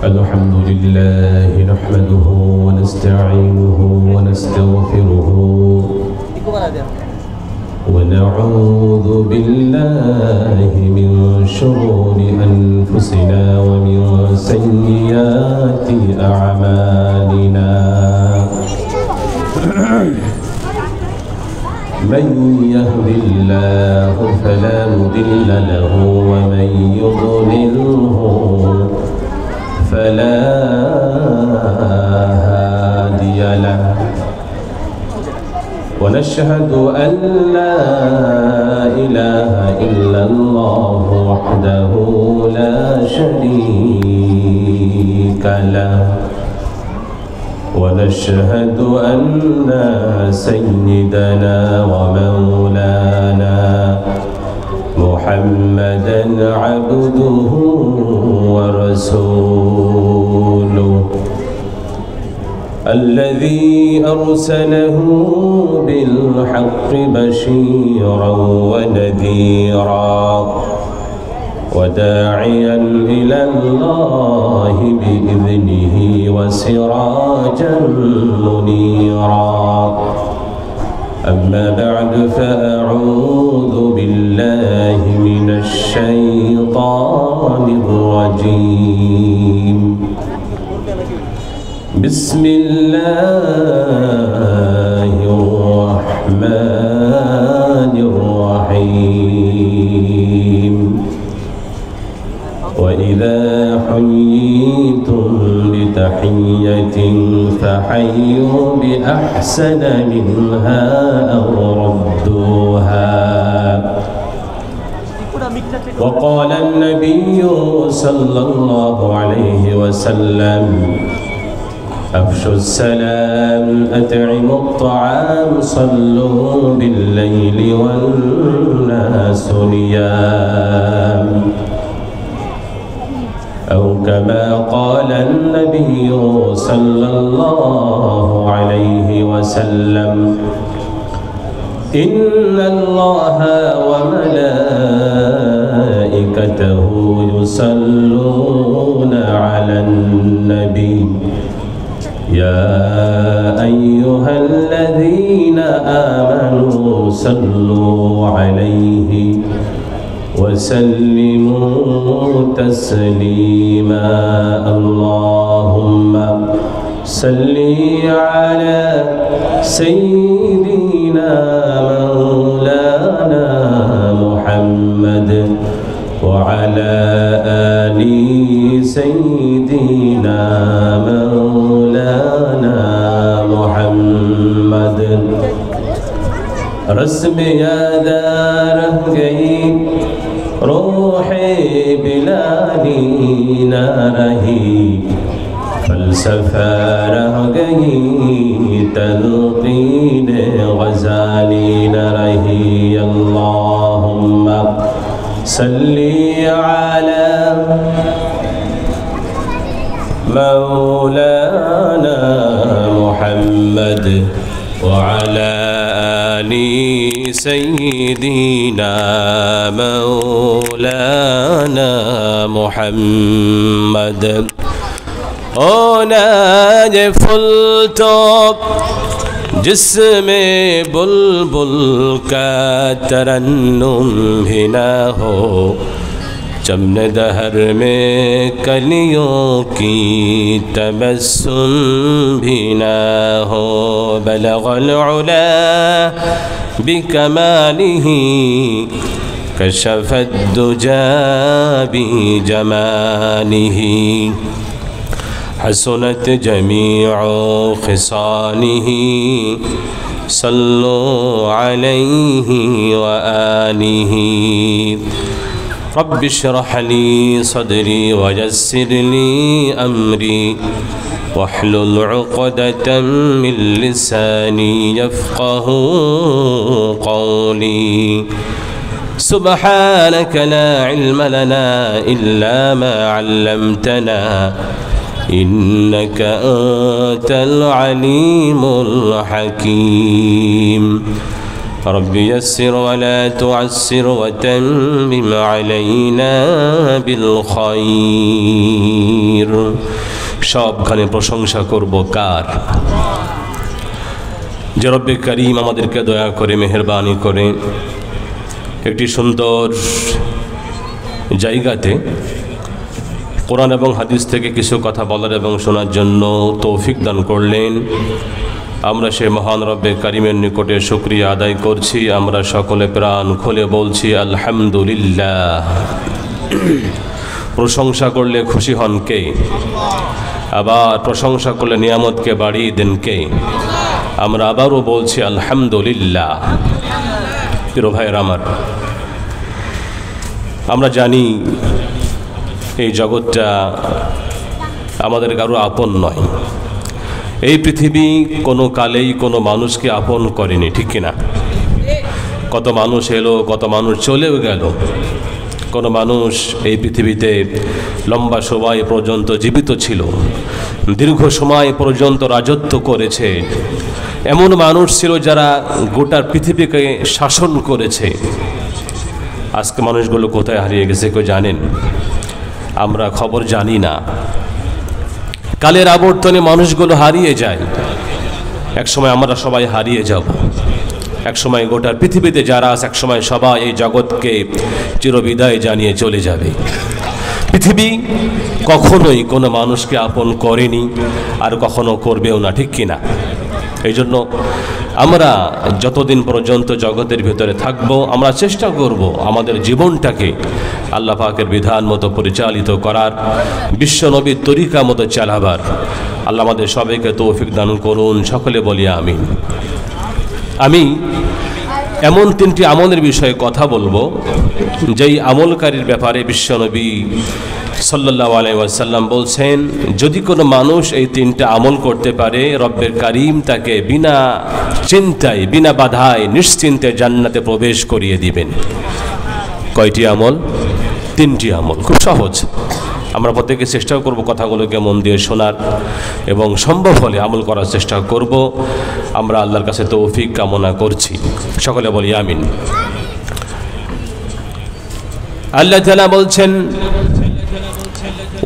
الحمد لله نحمده ونستعينه ونستغفره ونعوذ بالله من شرور أنفسنا ومن سيئات أعمالنا من يهد الله فلا مضل له ومن يضلله فلا هادي له ونشهد أن لا إله إلا الله وحده لا شريك له ونشهد أن سيدنا ومولانا محمدا عبده ورسوله الذي أرسله بالحق بشيرا ونذيرا وداعيا إلى الله بإذنه وسراجا منيرا أما بعد فأعوذ بالله من الشيطان الرجيم بسم الله الرحمن الرحيم وإذا حييتم بتحية فحيوا بأحسن منها أو ردوها وقال النبي صلى الله عليه وسلم أفشوا السلام أطعموا الطعام صلوا بالليل والناس نيام أو كما قال النبي صلى الله عليه وسلم إن الله وملائكته يصلون على النبي يا أيها الذين آمنوا صلوا عليه وسلموا تسليما اللهم صل على سيدنا مولانا محمد وعلى آل سيدنا مولانا محمد رسم یادار گئی روح بلالی نہ رہی فلسفہ رہ گئی تلقین غزالی نہ رہی اللہم صلی علی مولانا محمد وعلى آل سيدنا مولانا محمد ناج فل تو جسم بلبل کا ترنم بھی نہ ہو چمن دہر میں کلیوں کی تبسم بھی نہ ہو بلغ العلا بکمالہ کشف الدجا بجمالہ حسنت جميع خصاله صلوا عليه وآله رب اشرح لي صدري ويسر لي أمري واحلل عقدة من لساني يفقه قولي سبحانك لا علم لنا إلا ما علمتنا إنك أنت العليم الحكيم رب يسر ولا تعسر وتمم علينا بالخير সবখানে প্রশংসা করব কার? যে রব্বে করিম আমাদেরকে দয়া করে মেহেরবানি করে একটি সুন্দর জায়গাতে কোরআন এবং হাদিস থেকে কিছু কথা বলার এবং শোনার জন্য তৌফিক দান করলেন। আমরা সেই মহান রব্বে করিমের নিকটে শুকরিয়া আদায় করছি। আমরা সকলে প্রাণ খুলে বলছি আলহামদুলিল্লাহ। প্রশংসা করলে খুশি হন কে? আবার প্রশংসা করলে নিয়ামতকে বাড়িয়ে দেন কে? আমরা আবারও বলছি আলহামদুলিল্লাহ। প্রিয় ভাইয়ের আমার, আমরা জানি এই জগৎটা আমাদের কারো আপন নয়। এই পৃথিবী কোনো কালেই কোনো মানুষকে আপন করেনি, ঠিক কিনা? কত মানুষ এলো, কত মানুষ চলেও গেল। কোনো মানুষ এই পৃথিবীতে লম্বা সময় পর্যন্ত জীবিত ছিল, দীর্ঘ সময় পর্যন্ত রাজত্ব করেছে। এমন মানুষ ছিল যারা গোটা পৃথিবীকে শাসন করেছে। আজকে মানুষগুলো কোথায় হারিয়ে গেছে কেউ জানেন? আমরা খবর জানি না। কালের আবর্তনে মানুষগুলো হারিয়ে যায়। একসময় আমরা সবাই হারিয়ে যাব। একসময় গোটা পৃথিবীতে যারা আছে একসময় সবাই এই জগৎকে চিরবিদায় জানিয়ে চলে যাবে। পৃথিবী কখনোই কোনো মানুষকে আপন করেনি, আর কখনো করবেও না, ঠিক কিনা? এই জন্য আমরা যতদিন পর্যন্ত জগতের ভিতরে থাকব, আমরা চেষ্টা করব আমাদের জীবনটাকে আল্লাহ পাকের বিধান মতো পরিচালিত করার, বিশ্বনবীর তরিকা মতো চালাবার। আল্লাহ আমাদের সবাইকে তৌফিক দান করুন। সকলে বলি আমিন। আমি এমন তিনটি আমলের বিষয়ে কথা বলবো, যেই আমলকারীর ব্যাপারে বিশ্বনবী সাল্লাল্লাহু আলাইহি ওয়াসাল্লাম বলছেন, যদি কোনো মানুষ এই তিনটা আমল করতে পারে, রব্বে কারিম তাকে বিনা চিন্তায়, বিনা বাধায়, নিশ্চিন্তে জান্নাতে প্রবেশ করিয়ে দিবেন। কয়টি আমল? তিনটি আমল। খুব সহজ। আমরা প্রত্যেকে চেষ্টা করব কথাগুলোকে মন দিয়ে শোনার এবং সম্ভব হলে আমল করার চেষ্টা করব। আমরা আল্লাহর কাছে তৌফিক কামনা করছি। সকলে বলি আমিন। আল্লাহ তাআলা বলছেন,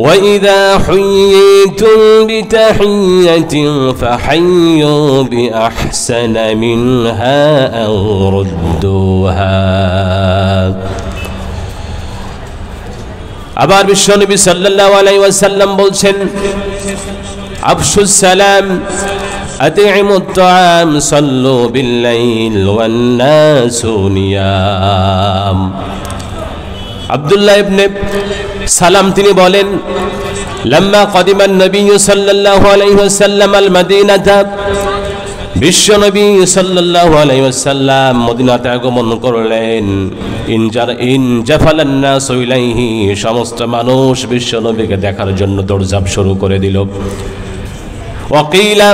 وَإِذَا حُيِّيتُمْ بِتَحِيَّةٍ فَحَيُّوا بِأَحْسَنَ مِنْهَا أَوْ رُدُّوهَا। আবার বিশ্বনবী সাল্লাল্লাহু আলাইহি ওয়াসাল্লাম বলছেন, আফশুস সালাম, আতিমুত তাআম, সাল্লু বিল-লাইল ওয়ান-নাসু নিয়াম। আব্দুল্লাহ ইবনে সালাম তিনি বলেন, লাম্মা কদিমান নবী সাল্লাল্লাহু আলাইহি ওয়াসাল্লাম আল মদিনাতা, বিশ্বনবী সাল্লাল্লাহু আলাইহি ওয়াসাল্লাম মদিনাতে আগমন করলেন। ইনজাফালান নাসু ইলাইহি, সমস্ত মানুষ বিশ্বনবীকে দেখার জন্য দৌড়ঝাঁপ শুরু করে দিল। ওয়াকিলা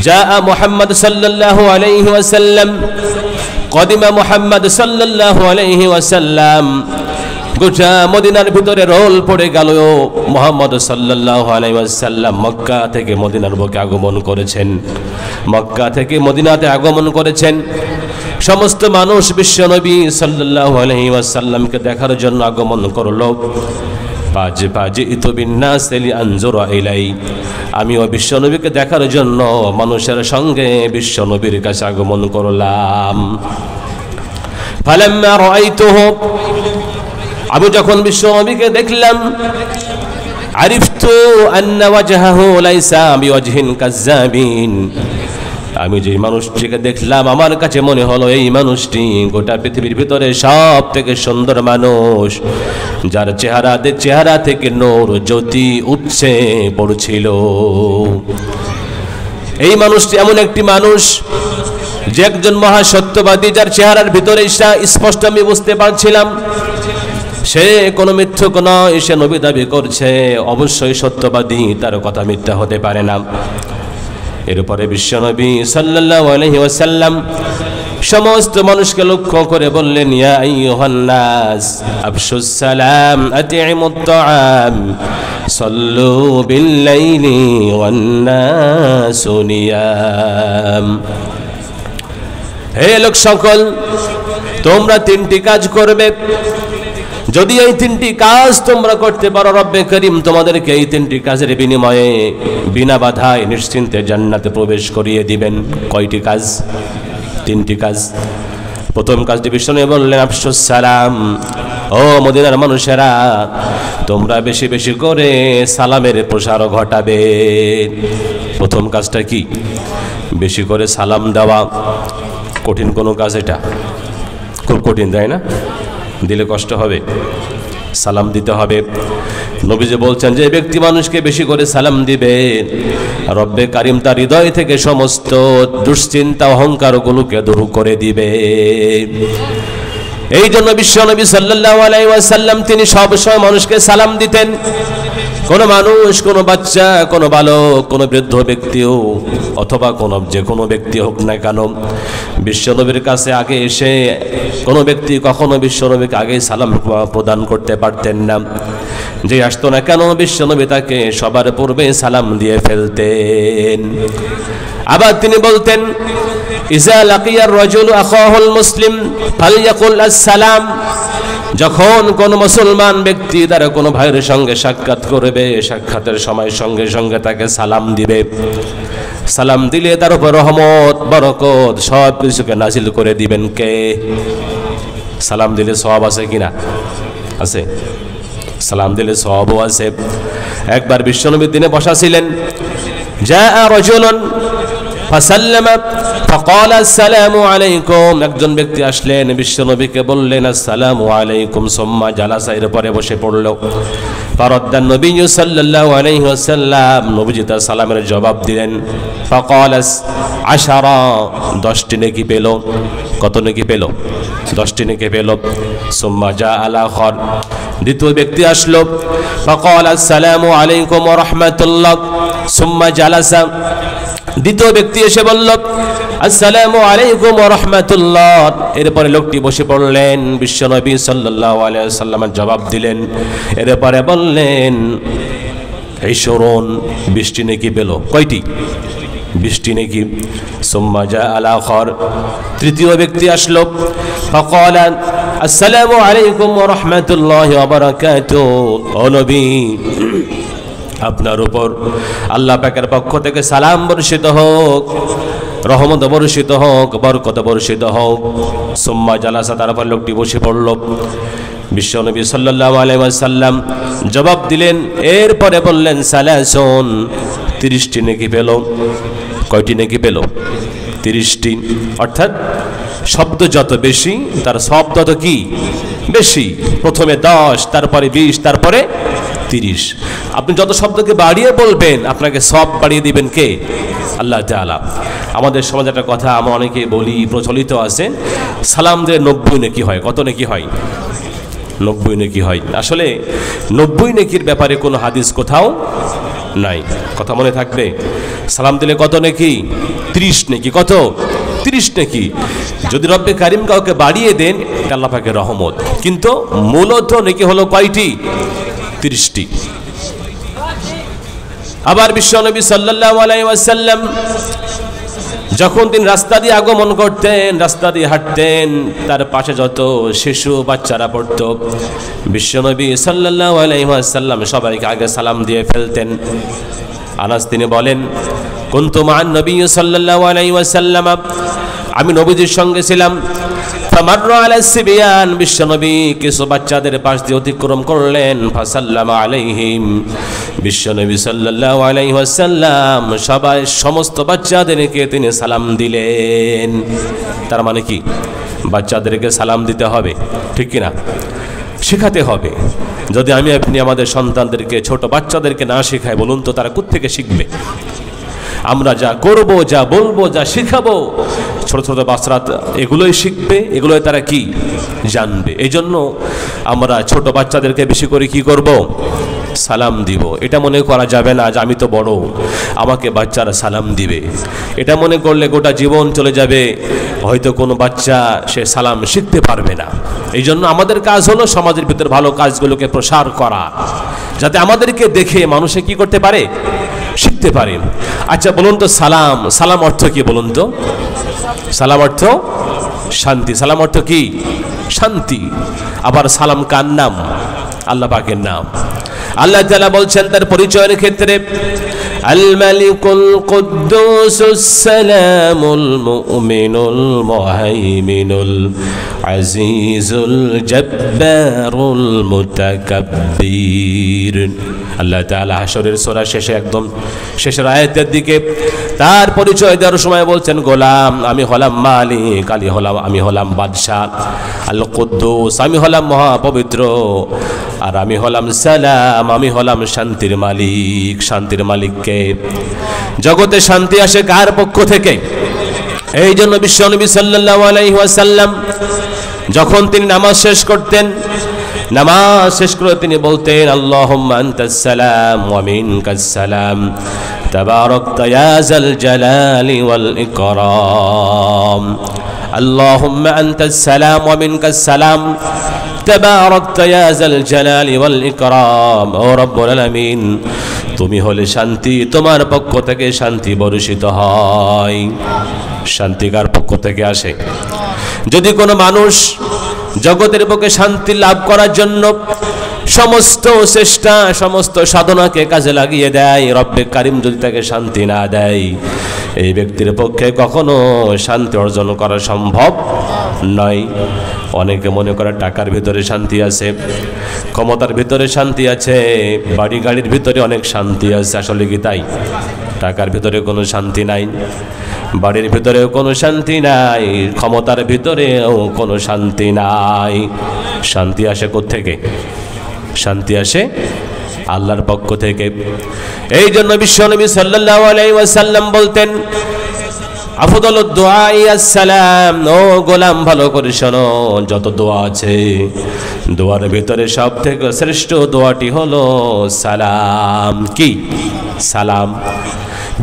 জাআ মুহাম্মদ সাল্লাল্লাহু আলাইহি ওয়াসাল্লাম, কদিমা মুহাম্মদ সাল্লাল্লাহু আলাইহি ওয়াসাল্লাম। গোটা মদিনার ভিতরে রোল পড়ে গেল। মুহাম্মদ সাল্লাল্লাহু আলাইহি ওয়াসাল্লাম মক্কা থেকে মদিনার বুকে আগমন করেছেন। মক্কা থেকে মদিনাতে আগমন করেছেন। সমস্ত মানুষ বিশ্বনবী সাল্লাল্লাহু আলাইহি ওয়াসাল্লামকে দেখার জন্য আগমন করলো। আমিও বিশ্বনবীকে দেখার জন্য মানুষের সঙ্গে বিশ্বনবীর কাছে আগমন করলাম। ফালাম্মা রাআইতুহু, আমি যখন বিশ্বনবীকে দেখলাম, আরিফতু আন্না ওয়াজহাহু লাইসা বিওয়াজহিন কাজ্জাবিন, আমি যে মানুষটিকে দেখলাম আমার কাছে মনে হলো এই মানুষটি গোটা পৃথিবীর ভিতরে সব থেকে সুন্দর মানুষ, যার চেহারা থেকে নূর জ্যোতি উপচে পড়ছিল। এই মানুষটি এমন একটি মানুষ যে একজন মহা সত্যবাদী, যার চেহারার ভিতরে স্পষ্ট আমি বুঝতে পারছিলাম সে কোনো মিথ্যুক নয়। সে নবী দাবি করছে, অবশ্যই সত্যবাদী, তার কথা মিথ্যা হতে পারে না। এরপরে বিশ্বনবী সাল্লাল্লাহু আলাইহি ওয়াসাল্লাম সমস্ত মানুষকে লক্ষ্য করে বললেন, ইয়া আইয়ুহান নাস আফশুস সালাম, আতিমুত তাআম, সাল্লু বিল-লাইলি ওয়ান-নাসু নিয়াম। হে লোক সকল, তোমরা তিনটি কাজ করবে। যদি এই তিনটি কাজ তোমরা করতে পারো, রব্বে করিম তোমাদেরকে এই তিনটি কাজের বিনিময়ে বিনা বাধায় নিশ্চিন্তে জান্নাতে প্রবেশ করিয়ে দিবেন। কয়টি কাজ? তিনটি কাজ। প্রথম কাজটি বিষ্ণু বললেন আফশুস সালাম। ও মদিনার মানুষেরা, তোমরা বেশি বেশি করে সালামের প্রসার ঘটাবে। প্রথম কাজটা কি? বেশি করে সালাম দেওয়া। কঠিন কোনো কাজ এটা? খুব কঠিন, তাই না? দিলে কষ্ট হবে, সালাম দিতে হবে। নবীজি বলছেন যে ব্যক্তি মানুষকে বেশি করে সালাম দিবে, রব্বে কারিম তার হৃদয় থেকে সমস্ত দুশ্চিন্তা অহংকারগুলোকে দূর করে দিবে। এই জন্য বিশ্বনবী সাল্লাল্লাহু আলাইহি ওয়াসাল্লাম তিনি সবসময় মানুষকে সালাম দিতেন। কোনো মানুষ, কোনো বাচ্চা, কোনো বালক, কোনো বৃদ্ধ ব্যক্তিও অথবা যে কোনো ব্যক্তি হোক না কেন, বিশ্বনবীর কাছে আগে এসে কোনো ব্যক্তি কখনো বিশ্বনবীকে আগে সালাম প্রদান করতে পারতেন না। যে আসতো না কেন, বিশ্বনবী তাকে সবার পূর্বে সালাম দিয়ে ফেলতেন। আবার তিনি বলতেন, ইজা লাকিয়ার রাজুলু আখাহুল মুসলিম ফালইয়াকুল আসসালাম। যখন কোন মুসলমান ব্যক্তি তার কোনো ভাইয়ের সঙ্গে সাক্ষাৎ করবে, সাক্ষাতের সময় সঙ্গে সঙ্গে তাকে সালাম দিবে। সালাম দিলে তার উপর রহমত, বরকত সব কিছুকে নাজিল করে দিবেন কে? সালাম দিলে সওয়াব আছে কিনা? আছে। সালাম দিলে সওয়াবও আছে। একবার বিশ্বনবী দিনে বসা ছিলেন, জাআ রাজুলুন ফাসাল্লামা ফাকাল আসসালামু আলাইকুম। একজন ব্যক্তি আসলেন, বিশ্বনবীকে বললেন আসসালামু আলাইকুম, সুম্মা জালাসা, এর পরে বসে পড়ল। ফারাদ্দান নবী সাল্লাল্লাহু আলাইহি ওয়াসাল্লাম, নবীজি তার সালামের জবাব দিলেন। ফাকাল আশারা, 10টি নেকি পেল। কত নেকি পেল? 10টি নেকি পেল। সুম্মা জা আল আখর, দ্বিতীয় ব্যক্তি আসলো। ফাকাল আসসালামু আলাইকুম ওয়া রাহমাতুল্লাহ, সুম্মা জালাসা। দ্বিতীয় ব্যক্তি এসে বলল আসসালামু আলাইকুম ওয়া রাহমাতুল্লাহ, এরপরে লোকটি বসে পড়লেন। বিশ্বনবী সাল্লাল্লাহু আলাইহি ওয়াসাল্লামের জবাব দিলেন। এরপরে বললেন 20টি নেকি পেল। কয়টি? 20টি নেকি। সুম্মা জা আল আখর, তৃতীয় ব্যক্তি আসলো। ফাকাল আসসালামু আলাইকুম ওয়া রাহমাতুল্লাহি ওয়া বারাকাতুহু, ও নবী আপনার উপর আল্লাহ পাকের পক্ষ থেকে সালাম বর্ষিত হোক, রহমত বর্ষিত হোক, বরকত বর্ষিত হোক। সুম্মা জালাসা, তারপর লোকটি বসে পড়ল। বিশ্বনবী সাল্লাল্লাহু আলাইহি ওয়াসাল্লাম জবাব দিলেন। এরপরে বললেন সালাসুন, 30টি নেকি পেল। কয়টি নেকি পেল? 30টি। অর্থাৎ শব্দ যত বেশি তার সব তত কি বেশি। প্রথমে 10, তারপরে 20, তারপরে 30। আপনি যত শব্দকে বাড়িয়ে বলবেন, আপনাকে সব বাড়িয়ে দিবেন কে? আল্লাহ তাআলা। আমাদের সমাজে একটা কথা আমরা অনেকে বলি, প্রচলিত আছে, সালাম দিলে 90 নেকি হয়। কত নেকি হয়? 90 নেকি হয়। আসলে 90 নেকির ব্যাপারে কোনো হাদিস কোথাও নাই। কথা মনে থাকবে। সালাম দিলে কত নেকি? 30 নেকি। কত? 30 নেকি। যদি রব্বে কারিম কাউকে বাড়িয়ে দেন, আল্লাহ পাকের রহমত। কিন্তু মূলত নেকি হলো কয়টি? 30টি। আবার বিশ্বনবী সাল্লাল্লাহু আলাইহি ওয়াসাল্লাম যখন তিনি রাস্তা দিয়ে আগমন করতেন, রাস্তা দিয়ে হাঁটতেন, তার পাশে যত শিশু বাচ্চারা পড়তো, বিশ্বনবী সাল্লাল্লাহু আলাইহি ওয়াসাল্লাম সবাইকে আগে সালাম দিয়ে ফেলতেন। আনাস তিনি বলেন, কুনতু মা'আন নবী সাল্লাল্লাহু আলাইহি ওয়াসাল্লাম, আমি নবীজির সঙ্গে ছিলাম। ফামাররা আলা সিবিয়ান, বিশ্বনবী কিছু বাচ্চাদের পাশ দিয়ে অতিক্রম করলেন। ফাসাল্লামা আলাইহিম, বিশ্বনবী সাল্লাল্লাহু আলাইহি ওয়াসাল্লাম সমস্ত বাচ্চাদেরকে তিনি সালাম দিলেন। তার মানে কি? বাচ্চাদেরকে সালাম দিতে হবে, ঠিক কিনা? শেখাতে হবে। যদি আমি আপনি আমাদের সন্তানদেরকে, ছোট বাচ্চাদেরকে না শেখাই, বলুন তো তারা কোত্থেকে শিখবে? আমরা যা করব, যা বলবো, যা শিখাবো, ছোট ছোট বাচ্চারা এগুলোই শিখবে, এগুলোই তারা কি জানবে। এই জন্য আমরা ছোট বাচ্চাদেরকে বেশি করে কি করব? সালাম দিব, এটা মনে করা যাবে না যে আমি তো বড়, আমাকে বাচ্চারা সালাম দিবে। এটা মনে করলে গোটা জীবন চলে যাবে, হয়তো কোনো বাচ্চা সে সালাম শিখতে পারবে না। এই জন্য আমাদের কাজ হলো সমাজের ভিতর ভালো কাজগুলোকে প্রসার করা, যাতে আমাদেরকে দেখে মানুষে কি করতে পারে, শিখতে পারে। আচ্ছা বলুন তো, সালাম, সালাম অর্থ কি বলুন তো? সালাম অর্থ শান্তি। সালাম অর্থ কি? শান্তি। আবার সালাম কার নাম? আল্লাহ পাকের নাম। আল্লাহ তাআলা বলছেন তার পরিচয়ের ক্ষেত্রে, আল মালিকুল কুদ্দুসুস সালামুল মুমিনুল মুহাইমিনুল আজিজুল জব্বারুল মুতাকাব্বির। আল্লাহ তাআলা হাশরের সূরা শেষে একদম শেষের আয়াতের দিকে তার পরিচয় দেওয়ার সময় বলছেন, গোলাম আমি হলাম মালিক, আমি হলাম বাদশাহ, আল কুদ্দুস আমি হলাম মহাপবিত্র, আর আমি হলাম সালাম, আমি হলাম শান্তির মালিক। শান্তির মালিককে, জগতে শান্তি আসে কার পক্ষ থেকে? এই জন্য বিশ্বনবী সাল্লাল্লাহু আলাইহি ওয়াসাল্লাম যখন তিনি নামাজ শেষ করতেন, নামাজ শেষ করে তিনি বলতেন, আল্লাহুম্মা আনতাস সালাম ওয়া মিনকাস সালাম তাবারাকতা ইয়া যাল জালালি ওয়াল ইকরাম। আল্লাহুম্মা আনতাস সালাম ওয়া মিনকাস সালাম তাবারাকতা ইয়া যাল জালালি ওয়াল ইকরাম। ও রব্বুল আলামিন, তুমি হলে শান্তি, তোমার পক্ষ থেকে শান্তি বর্ষিত হয়। শান্তি কার পক্ষ থেকে আসে? যদি কোনো মানুষ জগতের বুকে শান্তি লাভ করার জন্য সমস্ত চেষ্টা, সমস্ত সাধনাকে কাজে লাগিয়ে দেয়, রব্বে কারিম যদি তাকে শান্তি না দেয়, এই ব্যক্তির পক্ষে কখনো শান্তি অর্জন করা সম্ভব নয়। অনেকে মনে করে টাকার ভিতরে শান্তি আছে, ক্ষমতার ভিতরে শান্তি আছে, বাড়ি গাড়ির ভিতরে অনেক শান্তি আছে। আসলে কি তাই? টাকার ভিতরে কোনো শান্তি নাই, বাড়ির ভিতরেও কোনো শান্তি নাই, ক্ষমতার ভিতরেও কোনো শান্তি নাই। শান্তি আসে কোত্থেকে? শান্তি আসে আল্লাহর পক্ষ থেকে। এই জন্য বিশ্বনবী সাল্লাল্লাহু আলাইহি ওয়াসাল্লাম বলতেন, আফদালুদ দুআই আসসালাম। ও গোলাম ভালো করে শোনো, যত দোয়া আছে দোয়ার ভিতরে সব থেকে শ্রেষ্ঠ দোয়াটি হলো সালাম। কি? সালাম।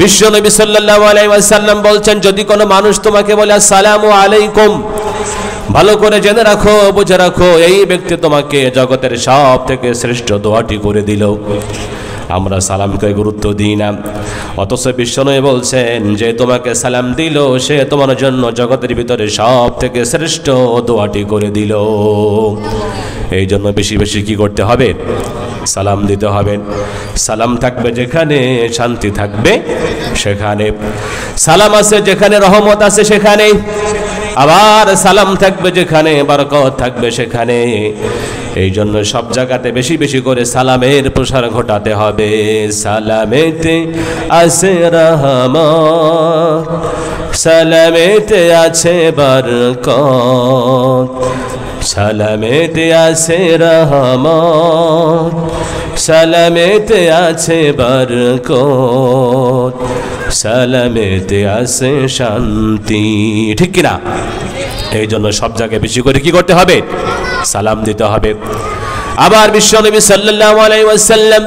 বিশ্বনবী সাল্লাল্লাহু আলাইহি ওয়াসাল্লাম বলছেন, যদি কোনো মানুষ তোমাকে বলে আসসালামু আলাইকুম, ভালো করে জেনে রাখো, বুঝে রাখো, এই ব্যক্তি তোমাকে জগতের সব থেকে শ্রেষ্ঠ দোয়াটি করে দিল। আমরা সালামকে গুরুত্ব দিই না, অথচ বিশ্বনবী বলছেন যে তোমাকে সালাম দিল, সে তোমার জন্য জগতের ভিতরে সব থেকে শ্রেষ্ঠ দোয়াটি করে দিল। এই জন্য বেশি বেশি কি করতে হবে? সালাম দিতে হবে। সালাম থাকবে যেখানে, শান্তি থাকবে সেখানে। সালাম আছে যেখানে, রহমত আছে সেখানে। আবার সালাম থাকবে যেখানে, বরকত থাকবে সেখানে। এই জন্য সব জায়গাতে বেশি বেশি করে সালামের প্রসার ঘটাতে হবে। সালামেতে আছে রহমত, সালামেতে আছে বরকত, সালামেতে আছে রহমত, সালামেতে আছে বরকত, সালামেতে আছে শান্তি। ঠিক কিনা? এই জন্য সব জায়গায় বেশি করে কি করতে হবে? সালাম দিতে হবে। আবার বিশ্বনবী সাল্লাল্লাহু আলাইহি ওয়াসাল্লাম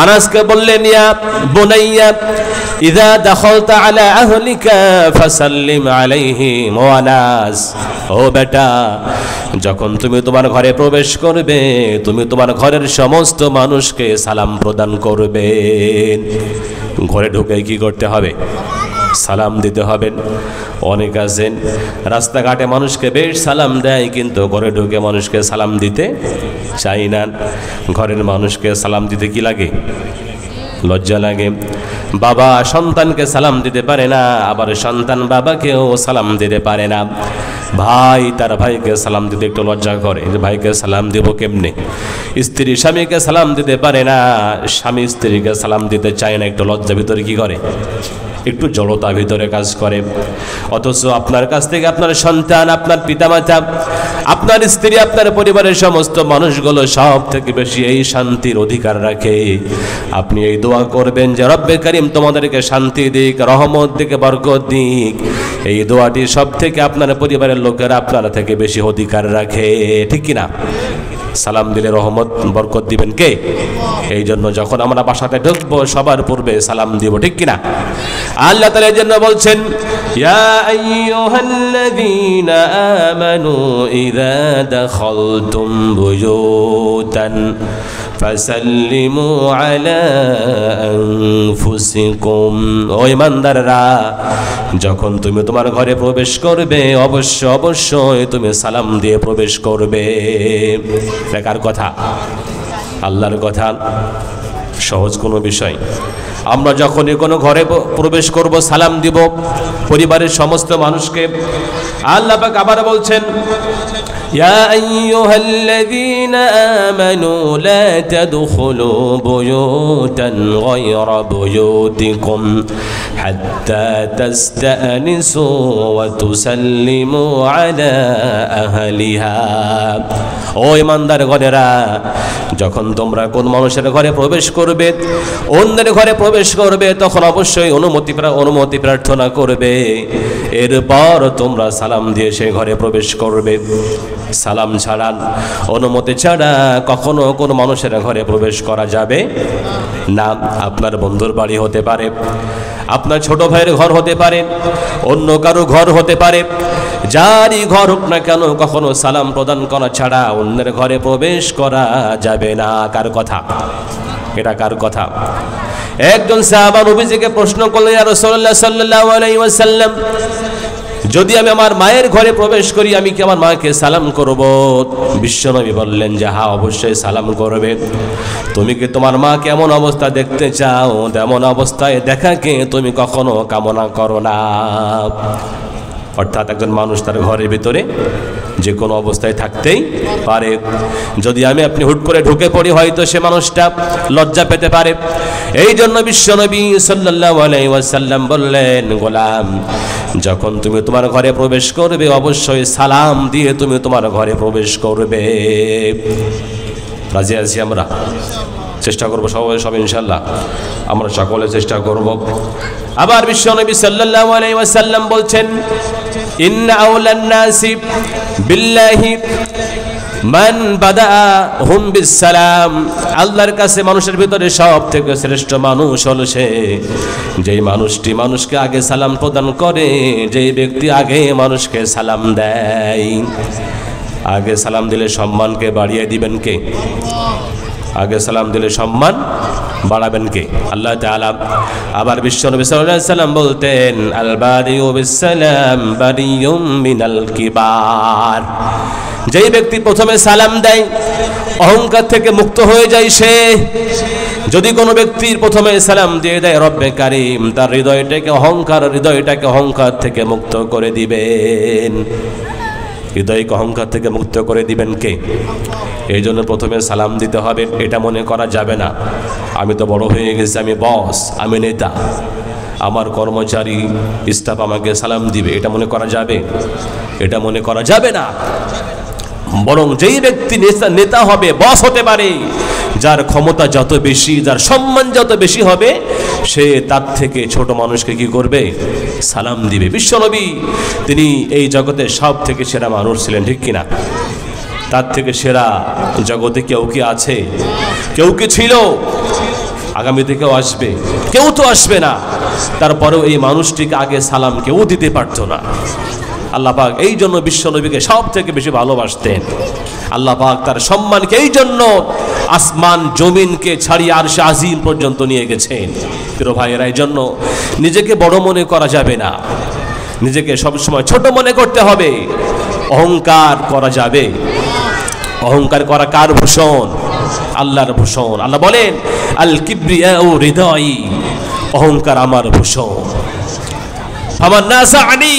আনাসকে বললেন, ইয়া বুনাইয়া ইযা দাখালতা আলা আহলিকা ফাসাল্লিম আলাইহিম। ও আনাস, ও বেটা, যখন তুমি তোমার ঘরে প্রবেশ করবে, তুমি তোমার ঘরের সমস্ত মানুষকে সালাম প্রদান করবে। ঘরে ঢুকে কি করতে হবে? সালাম দিতে হবে। অনেক আছেন রাস্তাঘাটে মানুষকে বেশ সালাম দেয়, কিন্তু ঘরে ঢুকে মানুষকে সালাম দিতে চাই না। ঘরের মানুষকে সালাম দিতে কি লাগে? লজ্জা লাগে। বাবা সন্তানকে সালাম দিতে পারে না, আবার সন্তান বাবাকেও সালাম দিতে পারে না। ভাই তার ভাইকে সালাম দিতে একটু লজ্জা করে, যে ভাইকে সালাম দেব কেমনে। স্ত্রী স্বামীকে সালাম দিতে পারে না, স্বামী স্ত্রীকে সালাম দিতে চায় না, একটু লজ্জা ভিতরে কি করে? একটু জড়তা ভিতরে কাজ করে। অথচ আপনার কাছ থেকে আপনার সন্তান, আপনার পিতামাতা, আপনার স্ত্রী, আপনার পরিবারের সমস্ত মানুষগুলো সব থেকে বেশি এই শান্তির অধিকার রাখে। আপনি এই দোয়া করবেন যে রব্বে কারিম তোমাদেরকে শান্তি দিক, রহমত দিক, বরকত দিক। এই দোয়াটি সব থেকে আপনার পরিবারের লোকেরা আপনার থেকে বেশি অধিকার রাখে। ঠিক কিনা? সালাম দিলে রহমত বরকত দিবেন কে? এই জন্য যখন আমরা বাসাতে ঢুকবো সবার পূর্বে সালাম দিব, ঠিক কিনা? আল্লাহ তাআলা এই জন্য বলছেন, ইয়া আইয়ুহাল্লাযীনা আমানু ইযা দাখালতুম বুয়ুতান ফাসাল্লিমু আলা আনফুসিকুম। ও ঈমানদাররা, যখন তুমি তোমার ঘরে প্রবেশ করবে অবশ্যই তুমি সালাম দিয়ে প্রবেশ করবে। কার কথা? আল্লাহর কথা। সহজ কোনো বিষয়। আমরা যখনই কোনো ঘরে প্রবেশ করব সালাম দিব পরিবারের সমস্ত মানুষকে। আল্লাহ পাক আবার বলছেন, ইয়া আইয়ুহাল্লাযীনা আমানু লা তাদখুলু বুয়ুতান গায়রা বুয়ুতিকুম হাত্তা তাস্তানিসু ওয়া তুসাল্লিমু আলা আহলিহা। ও ঈমানদার গণেরা, যখন তোমরা কোন মানুষের ঘরে প্রবেশ করবে, অন্যের ঘরে প্রবেশ করবে, তখন অবশ্যই অনুমতি প্রার্থনা করবে। এরপর তোমরা সালাম দিয়ে সেই ঘরে প্রবেশ করবে। সালাম ছাড়া, অনুমতি ছাড়া কখনো কোন মানুষের ঘরে প্রবেশ করা যাবে না। আপনার বন্ধুর বাড়ি হতে পারে, আপনার ছোট ভাইয়ের ঘর হতে পারে, অন্য কারো ঘর হতে পারে, যারই ঘর হোক না কেন, কখনো সালাম প্রদান করা ছাড়া অন্যের ঘরে প্রবেশ করা যাবে না। কার কথা? এটা কার কথা? একজন সাহাবা নবীজিকে প্রশ্ন করলেন, ইয়া রাসূলুল্লাহ সাল্লাল্লাহু আলাইহি ওয়াসাল্লাম, যদি আমি আমার মায়ের ঘরে প্রবেশ করি আমি কি আমার মাকে সালাম করব? বিশ্বনবী বললেন যে হ্যাঁ, অবশ্যই সালাম করবে। তুমি কি তোমার মা কেমন অবস্থা দেখতে চাও? তেমন অবস্থায় দেখাকে তুমি কখনো কামনা করো না। অর্থাৎ একজন মানুষ তার ঘরের ভিতরে যে কোনো অবস্থায় থাকতেই পারে। যদি আমি আপনি হুট করে ঢুকে পড়ি, হয়তো সে মানুষটা লজ্জা পেতে পারে। এই জন্য বিশ্বনবী সাল্লাল্লাহু আলাইহি ওয়াসাল্লাম বললেন, গোলাম, যখন তুমি তোমার ঘরে প্রবেশ করবে অবশ্যই সালাম দিয়ে তুমি তোমার ঘরে প্রবেশ করবে। রাজি আছি আমরা? চেষ্টা করবো সবাই ইনশাআল্লাহ, আমরা সকলে চেষ্টা করব। আবার বিশ্বনবী সাল্লাল্লাহু আলাইহি ওয়াসাল্লাম বলছেন, ইন্না আওলান নাসি বিল্লাহি মান বাদাহুম বিসসালাম। আল্লাহর কাছে মানুষের ভিতরে সব থেকে শ্রেষ্ঠ মানুষ হলো সে, যেই মানুষটি মানুষকে আগে সালাম প্রদান করে, যেই ব্যক্তি আগে মানুষকে সালাম দেয়। আগে সালাম দিলে সম্মানকে বাড়িয়ে দিবেন কে? আগে সালাম দিলে সম্মান বাড়াবেন কে? আল্লাহ তাআলা। আবার বিশ্বনবী সাল্লাল্লাহু আলাইহি ওয়াসাল্লাম বলতেন, আল বাদিউ বিসসালাম বাদিয়ুম মিনাল কিবার। যেই ব্যক্তি প্রথমে সালাম দেয় অহংকার থেকে মুক্ত হয়ে যায় সে। যদি কোনো ব্যক্তির প্রথমে সালাম দিয়ে দেয় রব্বে কারীম তার হৃদয়টাকে অহংকার থেকে মুক্ত করে দিবেন। হৃদয়কে অহংকার থেকে মুক্ত করে দিবেন কে? এই জন্য প্রথমে সালাম দিতে হবে। এটা মনে করা যাবে না আমি তো বড় হয়ে গেছি, আমি বস, আমি নেতা, আমার কর্মচারী স্টাফ আমাকে সালাম দিবে, এটা মনে করা যাবে? এটা মনে করা যাবে না। বরং যেই ব্যক্তি নেতা হবে, বস হতে পারে, যার ক্ষমতা যত বেশি, যার সম্মান যত বেশি হবে, সে তার থেকে ছোট মানুষকে কি করবে? সালাম দিবে। বিশ্বনবী তিনি এই জগতে সব থেকে সেরা মানুষ ছিলেন, ঠিক কিনা? তার থেকে সেরা জগতে কেউ কি আছে? কেউ কি ছিল? আগামীতে কেউ আসবে? কেউ তো আসবে না। তারপরেও এই মানুষটিকে আগে সালাম কেউ দিতে পারত না। আল্লাহ পাক এই জন্য বিশ্বনবীকে সব থেকে বেশি ভালোবাসতেন। আল্লাহ পাক তার সম্মানকে এই জন্য আসমান জমিনকে ছাড়িয়ে আরশে আজিম পর্যন্ত নিয়ে গেছেন। প্রিয় ভাইয়েরা, এই জন্য নিজেকে বড় মনে করা যাবে না, নিজেকে সবসময় ছোট মনে করতে হবে। অহংকার করা যাবে? অহংকার করা কার ভূষণ? আল্লাহর ভূষণ। আল্লাহ বলেন, আল কিবরিয়াউ রিদাই, অহংকার আমার ভূষণ। ফামান নাযাআনি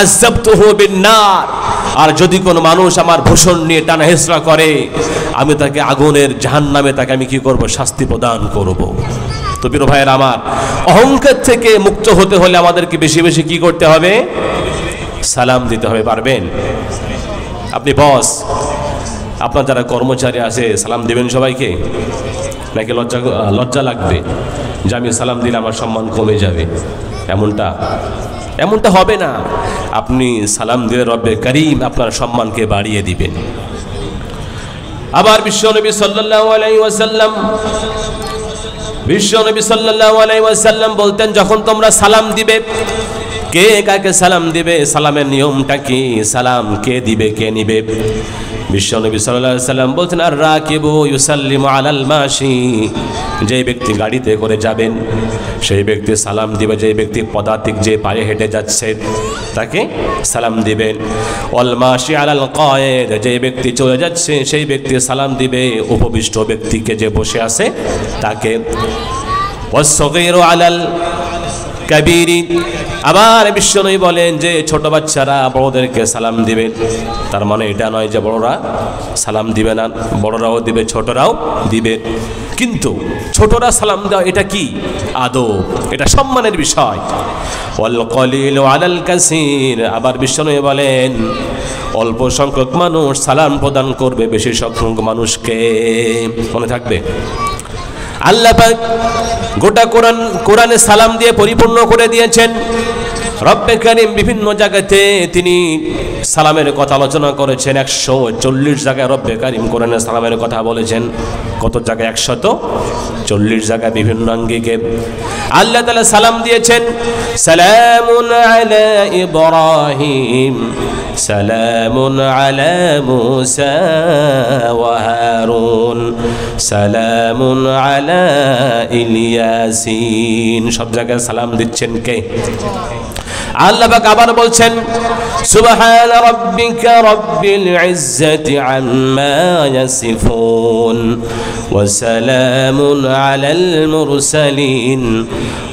আযাবতুহু বিন-নার, আর যদি কোনো মানুষ আমার ভূষণ নিয়ে টানা হেঁচড়া করে আমি তাকে আগুনের জাহান্নামে তাকে আমি কি করব? শাস্তি প্রদান করব। তো প্রিয় ভাইয়েরা আমার, অহংকার থেকে মুক্ত হতে হলে আমাদেরকে বেশি বেশি কি করতে হবে? সালাম দিতে হবে। পারবেন? আপনি বস, আপনার যারা কর্মচারী আছে সালাম দিবেন সবাইকে? নাকি লজ্জা লাগবে যে আমি সালাম দিলে আমার সম্মান কমে যাবে? এমনটা হবে না। আপনি সালাম দিলে রব্বে কারীম আপনার সম্মানকে বাড়িয়ে দিবেন। আবার বিশ্বনবী সাল্লাল্লাহু আলাইহি ওয়াসাল্লাম বলতেন, যখন তোমরা সালাম দিবে, কে কাকে সালাম দিবে, সালামের নিয়মটা কি, সালাম কে দিবে কে নিবে? বিশ্বনবী সাল্লাল্লাহু আলাইহি ওয়াসাল্লাম বলতেন, আর রাকিবু ইউসাল্লিমু আলাল মাশি, যে ব্যক্তি গাড়িতে করে যাবেন সেই ব্যক্তি সালাম দিবে, যে ব্যক্তি পদাতিক যে পায়ে হেঁটে যাচ্ছে তাকে সালাম দিবেন। ওয়াল মাশি আলাল কায়েদ, যে ব্যক্তি চলে যাচ্ছে সেই ব্যক্তি সালাম দিবে উপবিষ্ট ব্যক্তিকে, যে বসে আছে তাকে। ওয়াস সগীরু আলাল কাবীরি, আবার বিশ্বনবী বলেন যে ছোট বাচ্চারা বড়দেরকে সালাম দিবে। তার মানে এটা নয় যে বড়রা সালাম দিবে না, বড়রাও দিবে ছোটরাও দিবে, কিন্তু ছোটরা সালাম দেওয়া এটা কি আদব, এটা সম্মানের বিষয়। ওয়াল কলিলু আলাল কাসীর, আবার বিশ্বনবী বলেন অল্প সংখ্যক মানুষ সালাম প্রদান করবে বেশি সংখ্যক মানুষকে। মনে থাকবে, আল্লাহ পাক গোটা কোরআনে সালাম দিয়ে পরিপূর্ণ করে দিয়েছেন। রব্বে কারীম বিভিন্ন জায়গাতে তিনি সালামের কথা আলোচনা করেছেন। 140 জায়গায় রব্বে কারীম কোরআনে সালামের কথা বলেছেন। কত জায়গায়? 140 জায়গায় বিভিন্ন আঙ্গিকে আল্লাহ তাআলা সালাম দিয়েছেন। সালামুন আলা ইব্রাহিম, সালামুন আলা মুসা ওয়া হারুন, সালামুন আলা ইলিয়াসিন। সব জায়গায় সালাম দিচ্ছেন কে? আল্লাহ পাক আবার বলছেন, সুবহান রাব্বিকা রাব্বিল ইজ্জাতি আম্মা ইয়াসিফুন ওয়া সালামুন আলাল মুরসালিন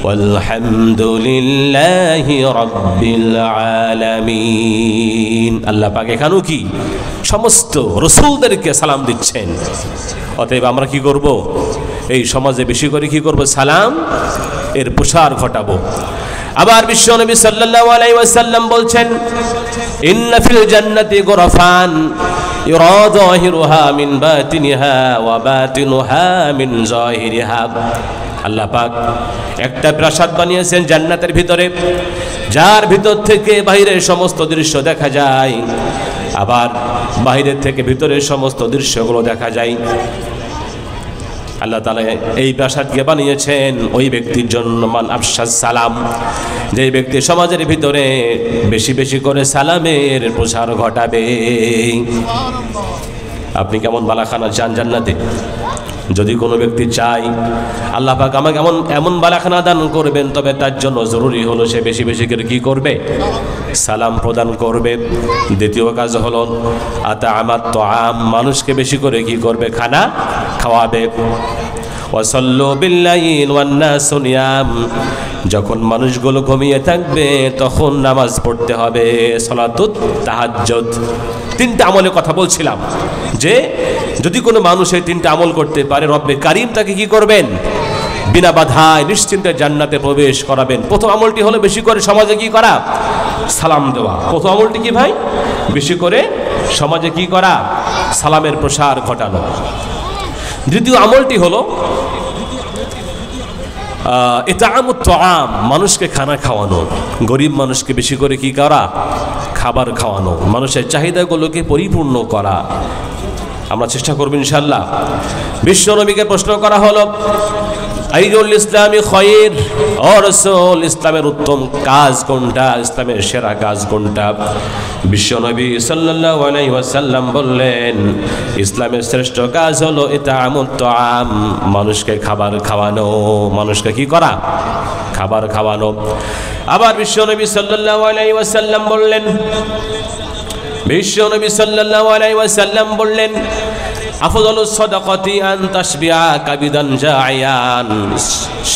ওয়ালহামদুলিল্লাহি রাব্বিল আলামিন। আল্লাহ পাক এখানেও কি সমস্ত রাসূলদেরকে সালাম দিচ্ছেন। অতএব আমরা কি করব? এই সমাজে বেশি করে কি করব? সালাম এর প্রসার ঘটাবো। আবার বিশ্বনবী সাল্লাল্লাহু আলাইহি ওয়াসাল্লাম বলছেন, ইন্না ফিল জান্নাতি গুরফান ইউরা যাহিরুহা মিন বাতিনিহা ওয়া বাতিনুহা মিন যাহিরিহা। আল্লাহ পাক একটা প্রাসাদ বানিয়েছেন জান্নাতের ভিতরে, যার ভিতর থেকে বাইরের সমস্ত দৃশ্য দেখা যায়, আবার বাইরের থেকে ভিতরের সমস্ত দৃশ্যগুলো দেখা যায়। আল্লাহ তাআলা এই প্রাসাদকে বানিয়েছেন ওই ব্যক্তির জন্য, মান আফশাস সালাম, যে ব্যক্তি সমাজের ভিতরে বেশি বেশি করে সালামের প্রসার ঘটাবে। আপনি কেমন বালাখানা চান জান্নাতে? যদি কোনো ব্যক্তি চাই আল্লাহ পাক আমাকে এমন বালাখানা দান করবেন, তবে তার জন্য জরুরি হলো সে বেশি বেশি করে কি করবে? সালাম প্রদান করবে। দ্বিতীয় কাজ হলো আতাআমাত তুআম, মানুষকে বেশি করে কি করবে? খানা খাওয়াবে। ওয়াসাল্লু বিল্লাইল ওয়ান নাসু নিয়াম, যখন মানুষগুলো ঘুমিয়ে থাকবে তখন নামাজ পড়তে হবে, সালাতুত তাহাজ্জুদ। তিনটা আমলের কথা বলছিলাম যে যদি কোনো মানুষ এই তিনটা আমল করতে পারে, রব্বে কারীম তাকে কি করবেন? বিনা বাধায় নিশ্চিন্তে জান্নাতে প্রবেশ করাবেন। প্রথম আমলটি হলো বেশি করে সমাজে কি করা? সালাম দেওয়া। প্রথম আমলটি কি ভাই? বেশি করে সমাজে কি করা? সালামের প্রসার ঘটানো। দ্বিতীয় আমলটি হলো ইতআমুত তুআম, মানুষকে খানা খাওয়ানো, গরিব মানুষকে বেশি করে কি করা? খাবার খাওয়ানো, মানুষের চাহিদাগুলোকে পরিপূর্ণ করা। আমরা চেষ্টা করব ইনশাআল্লাহ। বিশ্ব নবীকে প্রশ্ন করা হলো, আইয়ুল ইসলামি খায়র, ও রাসূল ইসলামের উত্তম কাজ কোনটা, ইসলামের সেরা কাজ কোনটা? বিশ্ব নবী সাল্লাল্লাহু আলাইহি ওয়াসাল্লাম বললেন, ইসলামের শ্রেষ্ঠ কাজ হলো ইতআমুত তুআম, মানুষকে খাবার খাওয়ানো। মানুষকে কি করা? খাবার খাওয়ানো। আবার বিশ্ব নবী সাল্লাল্লাহু আলাইহি ওয়াসাল্লাম বললেন, বিশ্বনবী সাল্লাল্লাহু আলাইহি ওয়াসাল্লাম বললেন, আফদালুস সাদাকাতি আন তাশবিআ কাবিদান জায়ান,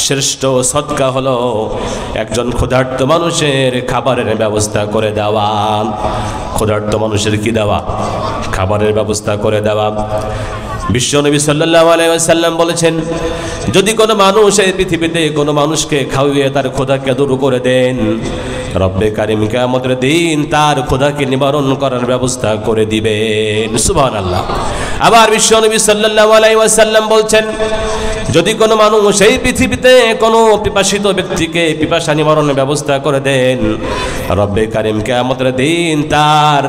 শ্রেষ্ঠ সদকা হলো একজন ক্ষুধার্ত মানুষের খাবারের ব্যবস্থা করে দেওয়া। ক্ষুধার্ত মানুষের কি দেওয়া? খাবারের ব্যবস্থা করে দেওয়া। বিশ্বনবী সাল্লাল্লাহু আলাইহি ওয়াসাল্লাম বলেছেন, যদি কোনো মানুষ এই পৃথিবীতে কোনো মানুষকে খাওয়িয়ে তার ক্ষুধাকে দূর করে দেন, রব্বে কারিম কিয়ামতের দিন তার ক্ষুধাকে নিবারণ করার ব্যবস্থা করে দিবেন। সুবহানাল্লাহ। আবার বিশ্বনবী সাল্লাল্লাহু আলাইহি ওয়াসাল্লাম বলছেন, যদি কোনো মানুষ এই পৃথিবীতে কোনো পিপাসিত ব্যক্তিকে পিপাসা নিবারণের ব্যবস্থা করে দেন, রব্বে কারিম কিয়ামতের দিন তার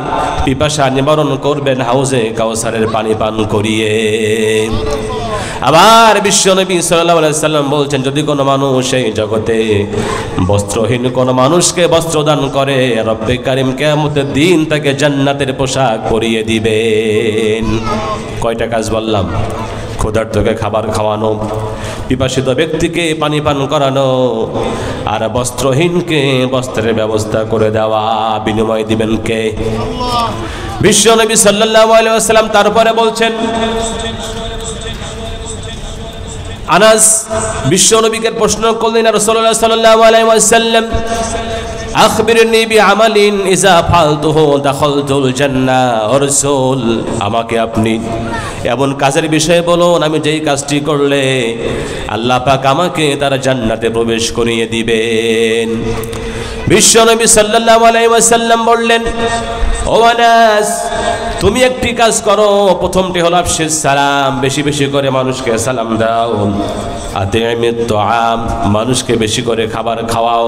পিপাসা নিবারণ করবেন হাউজে কাউসারের পানি পান করিয়ে। আবার বিশ্বনবী সাল্লাল্লাহু আলাইহি ওয়াসাল্লাম বলছেন, যদি কোনো মানুষ এই জগতে বস্ত্রহীন কোনো মানুষকে বস্ত্র দান করে, রব্বে কারিম কিয়ামতের দিন তাকে জান্নাতের পোশাক পরিয়ে দিবেন। কয়টা কাজ বললাম? ক্ষুধার্তকে খাবার খাওয়ানো, পিপাসিত ব্যক্তিকে পানি পান করানো, আর বস্ত্রহীনকে বস্ত্রের ব্যবস্থা করে দেওয়া। বিনিময় দিবেন কে? বিশ্বনবী সাল্লাল্লাহু আলাইহি ওয়াসাল্লাম তারপরে বলছেন, আনাস বিশ্বনবীকে প্রশ্ন করলেন, রাসূলুল্লাহ সাল্লাল্লাহু আলাইহি ওয়াসাল্লাম, আখবিরনি বিআমালিন ইযা ফালতুহু দাখালতুল জান্নাহ। ও রাসূল, আমাকে আপনি এমন কাজের বিষয়ে বলুন আমি যেই কাজটি করলে আল্লাহ পাক আমাকে তার জান্নাতে প্রবেশ করিয়ে দিবেন। বিশ্বনবী সাল্লাল্লাহু আলাইহি ওয়াসাল্লাম বললেন, ও আনাস, তুমি একটি কাজ করো। প্রথমটি হলো আফশিস সালাম, বেশি বেশি করে মানুষকে সালাম দাও। আতিমিত তুআম, মানুষকে বেশি করে খাবার খাওয়াও।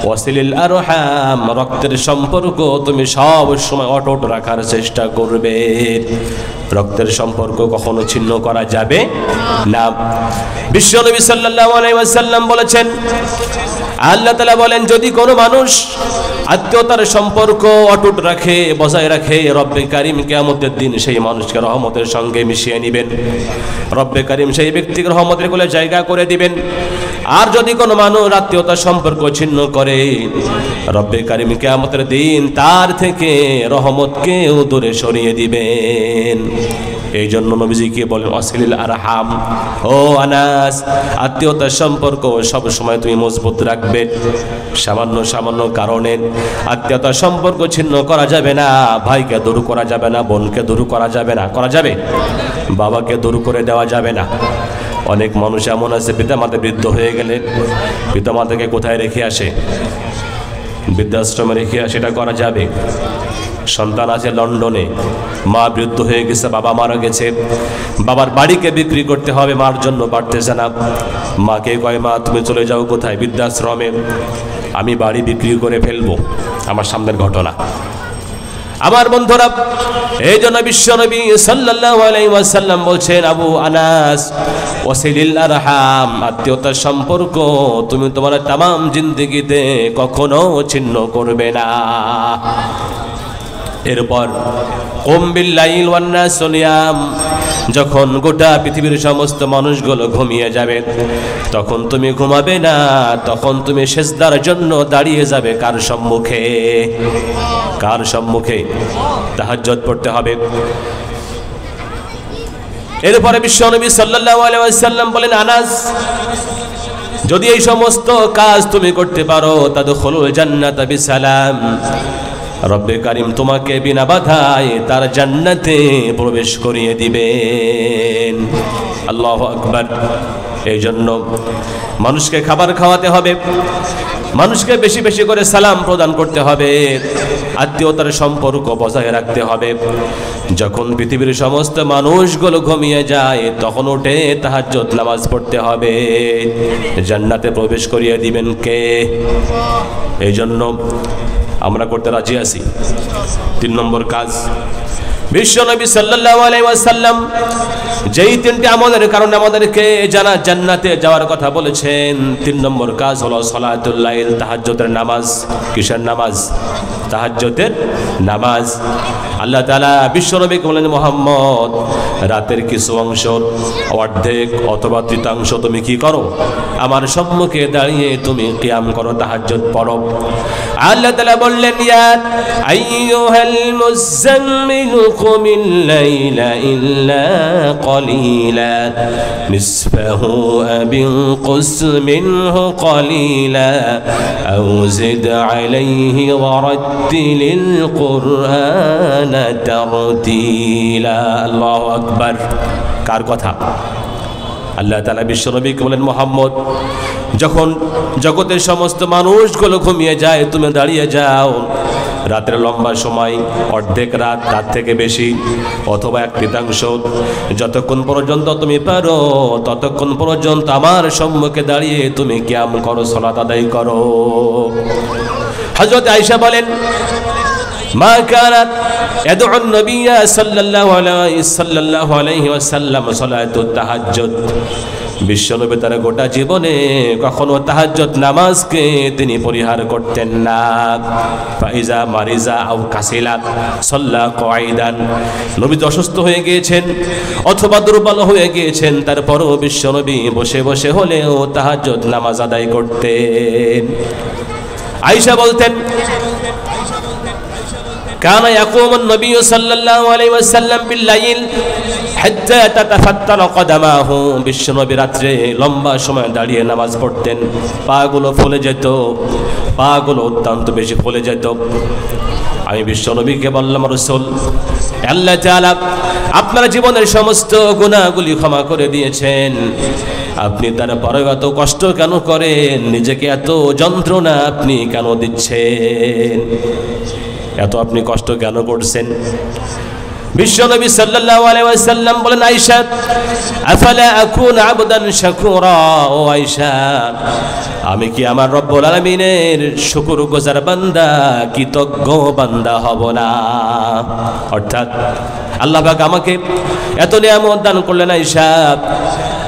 ওয়াসিলিল আরহাম, রক্তের সম্পর্ক তুমি সব সময় অটুট রাখার চেষ্টা করবে। রক্তের সম্পর্ক কখনো ছিন্ন করা যাবে না। বিশ্বনবী সাল্লাল্লাহু আলাইহি ওয়াসাল্লাম বলেছেন, আল্লাহ তাআলা বলেন, যদি কোনো মানুষ আত্মীয়তার সম্পর্ক অটুট রাখে, বজায় রাখে, রব্বে কারিম কিয়ামতের দিন সেই মানুষকে রহমতের সঙ্গে মিশিয়ে নেবেন। রব্বে কারিম সেই ব্যক্তিকে রহমতের কোলে জায়গা করে দিবেন। আর যদি কোনো মানুষ আত্মীয়তার সম্পর্ক ছিন্ন করে, রব্বে কারিম কিয়ামতের দিন তার থেকে রহমতকেও দূরে সরিয়ে দিবেন। এই জন্য নবীজিকে বলেন, ওয়াসিলিল আরহাম, ও আনাস, আত্মীয়তার সম্পর্ক সব সময় তুমি মজবুত রাখবে। সামান্য সামান্য কারণে আত্মীয়তার সম্পর্ক ছিন্ন করা যাবে না। ভাইকে দূর করা যাবে না, বোনকে দূর করা যাবে না। করা যাবে? বাবাকে দূর করে দেওয়া যাবে না। অনেক মানুষ এমন আছে, পিতামাতা বৃদ্ধ হয়ে গেলে পিতামাতাকে কোথায় রেখে আসে? বৃদ্ধাশ্রমে রেখে আসে। এটা করা যাবে? সন্তান আছে লন্ডনে, মা বৃদ্ধ হয়ে গেছে, বাবা মারা গেছে, বাবার বাড়িকে বিক্রি করতে হবে, মার জন্য পারতেছে না। মাকে কয়, মা তুমি চলে যাও কোথায়? বৃদ্ধাশ্রমে। আমি বাড়ি বিক্রি করে ফেলবো। আমার সামনের ঘটনা। আমার বন্ধুরা, এই জন্য বিশ্বনবী সাল্লাল্লাহু আলাইহি ওয়াসাল্লাম বলছেন, আবু আনাস, ওয়াসিলিল আরহাম, আত্মীয়তার সম্পর্ক তুমি তোমার তামাম জিন্দেগিতে কখনো ছিন্ন করবে না। এরপর কুম বিল্লাইল ওয়ান নাস নিয়াম, যখন গোটা পৃথিবীর সমস্ত মানুষগুলো ঘুমিয়ে যাবে, তখন তুমি ঘুমাবে না, তখন তুমি সিজদার জন্য দাঁড়িয়ে যাবে। কার সম্মুখে? কার সম্মুখে? তাহাজ্জুদ পড়তে হবে। এরপরে বিশ্বনবী সাল্লাল্লাহু আলাইহি ওয়াসাল্লাম বলেন, আনাস, যদি এই সমস্ত কাজ তুমি করতে পারো, তাদখুলুল জান্নাতা বিসালাম, রব্বে কারিম তোমাকে বিনা বাধায় তার জান্নাতে প্রবেশ করিয়ে দিবেন। আল্লাহু আকবার। এই জন্য মানুষকে খাবার খাওয়াতে হবে, মানুষকে বেশি বেশি করে সালাম প্রদান করতে হবে, আত্মীয়তার সম্পর্ক বজায় রাখতে হবে। যখন পৃথিবীর সমস্ত মানুষগুলো ঘুমিয়ে যায়, তখন উঠে তাহাজ্জুদ নামাজ পড়তে হবে। জান্নাতে প্রবেশ করিয়ে দিবেন কে? এই জন্য আমরা করতে রাজি আছি। 3 নম্বর কাজ, বিশ্বনবী সাল্লাল্লাহু আলাইহি ওয়াসাল্লাম যেই 3টি আমলের কারণে আমাদেরকে জান্নাতে যাওয়ার কথা বলেছেন, 3 নম্বর কাজ হলো সালাতুল লাইল, তাহাজ্জুদের নামাজ। কিসের নামাজ? তাহাজ্জুদের নামাজ। আল্লাহ তাআলা বিশ্বনবীকে বলেন, মুহাম্মদ, রাতের কিছু অংশ, অর্ধেক অথবা তৃতীয়াংশ তুমি কি করো? আমার সম্মুখে দাঁড়িয়ে তুমি কিয়াম করো, তাহাজ্জুদ পড়ো। আল্লাহ তাআলা বললেন, ইয়া আইয়ুহাল মুযাম্মিলু কুমিল লাইলা ইল্লা قليلا نصفه أو انقص منه قليلا أو زد عليه ورتل القرآن ترتيلا। الله أكبر। কার কথা? আল্লাহ তাআলা বিশ্বনবীকে বলেন, মুহাম্মদ, যখন জগতের সমস্ত মানুষগুলো ঘুমিয়ে যায় তুমি দাঁড়িয়ে যাও। রাতের লম্বা সময়, অর্ধেক রাত, তার থেকে বেশি অথবা এক তৃতীয়াংশ, যতক্ষণ পর্যন্ত তুমি পারো ততক্ষণ পর্যন্ত আমার সম্মুখে দাঁড়িয়ে তুমি কিয়াম করো, সালাত আদায় করো। হযরত আয়েশা বলেন, মা কানাত ইয়াদউ নবী সাল্লাল্লাহু আলাইহি ওয়াসাল্লাম সালাতুত তাহাজ্জুদ। বিশ্বনবী তার গোটা জীবনে কখনো তাহাজ্জুদ নামাজকে তিনি পরিহার করতেন না। ফাইজা মারিজা আও কাসিলা সাল্লা কাঈদান। নবী অসুস্থ হয়ে গিয়েছেন অথবা দুর্বল হয়ে গিয়েছেন, তারপরও বিশ্বনবী বসে বসে হলেও তাহাজ্জুদ নামাজ আদায় করতেন। আয়েশা বলতেন, কানা ইয়াকুমুন নবী সাল্লাল্লাহু আলাইহি ওয়াসাল্লাম বিল-লাইল হাত্তা তাতাফাত্তারা কদামাহু। বিশ্বনবী রাত্রে লম্বা সময় দাঁড়িয়ে নামাজ পড়তেন, পাগুলো ফুলে যেত, পাগুলো অত্যন্ত বেশি ফুলে যেত। আমি বিশ্বনবীকে বললাম, রাসূল, আল্লাহ তাআলা আপনার জীবনের সমস্ত গুনাহগুলি ক্ষমা করে দিয়েছেন, আপনি তারপরে এত কষ্ট কেন করেন? নিজেকে এত যন্ত্রণা আপনি কেন দিচ্ছেন? এত আপনি কষ্ট কেন করছেন? বিশ্বনবী সাল্লাল্লাহু আলাইহি ওয়াসাল্লাম বলেন, আয়েশা, আফালা আকুন আবদান শাকুরা। ও আয়েশা, আমি কি আমার রব্বুল আলামিনের শুকরগুজার বান্দা, কৃতজ্ঞ বান্দা হব না? অর্থাৎ আল্লাহ পাক আমাকে এত নিয়ামত দান করলেন, আয়েশা,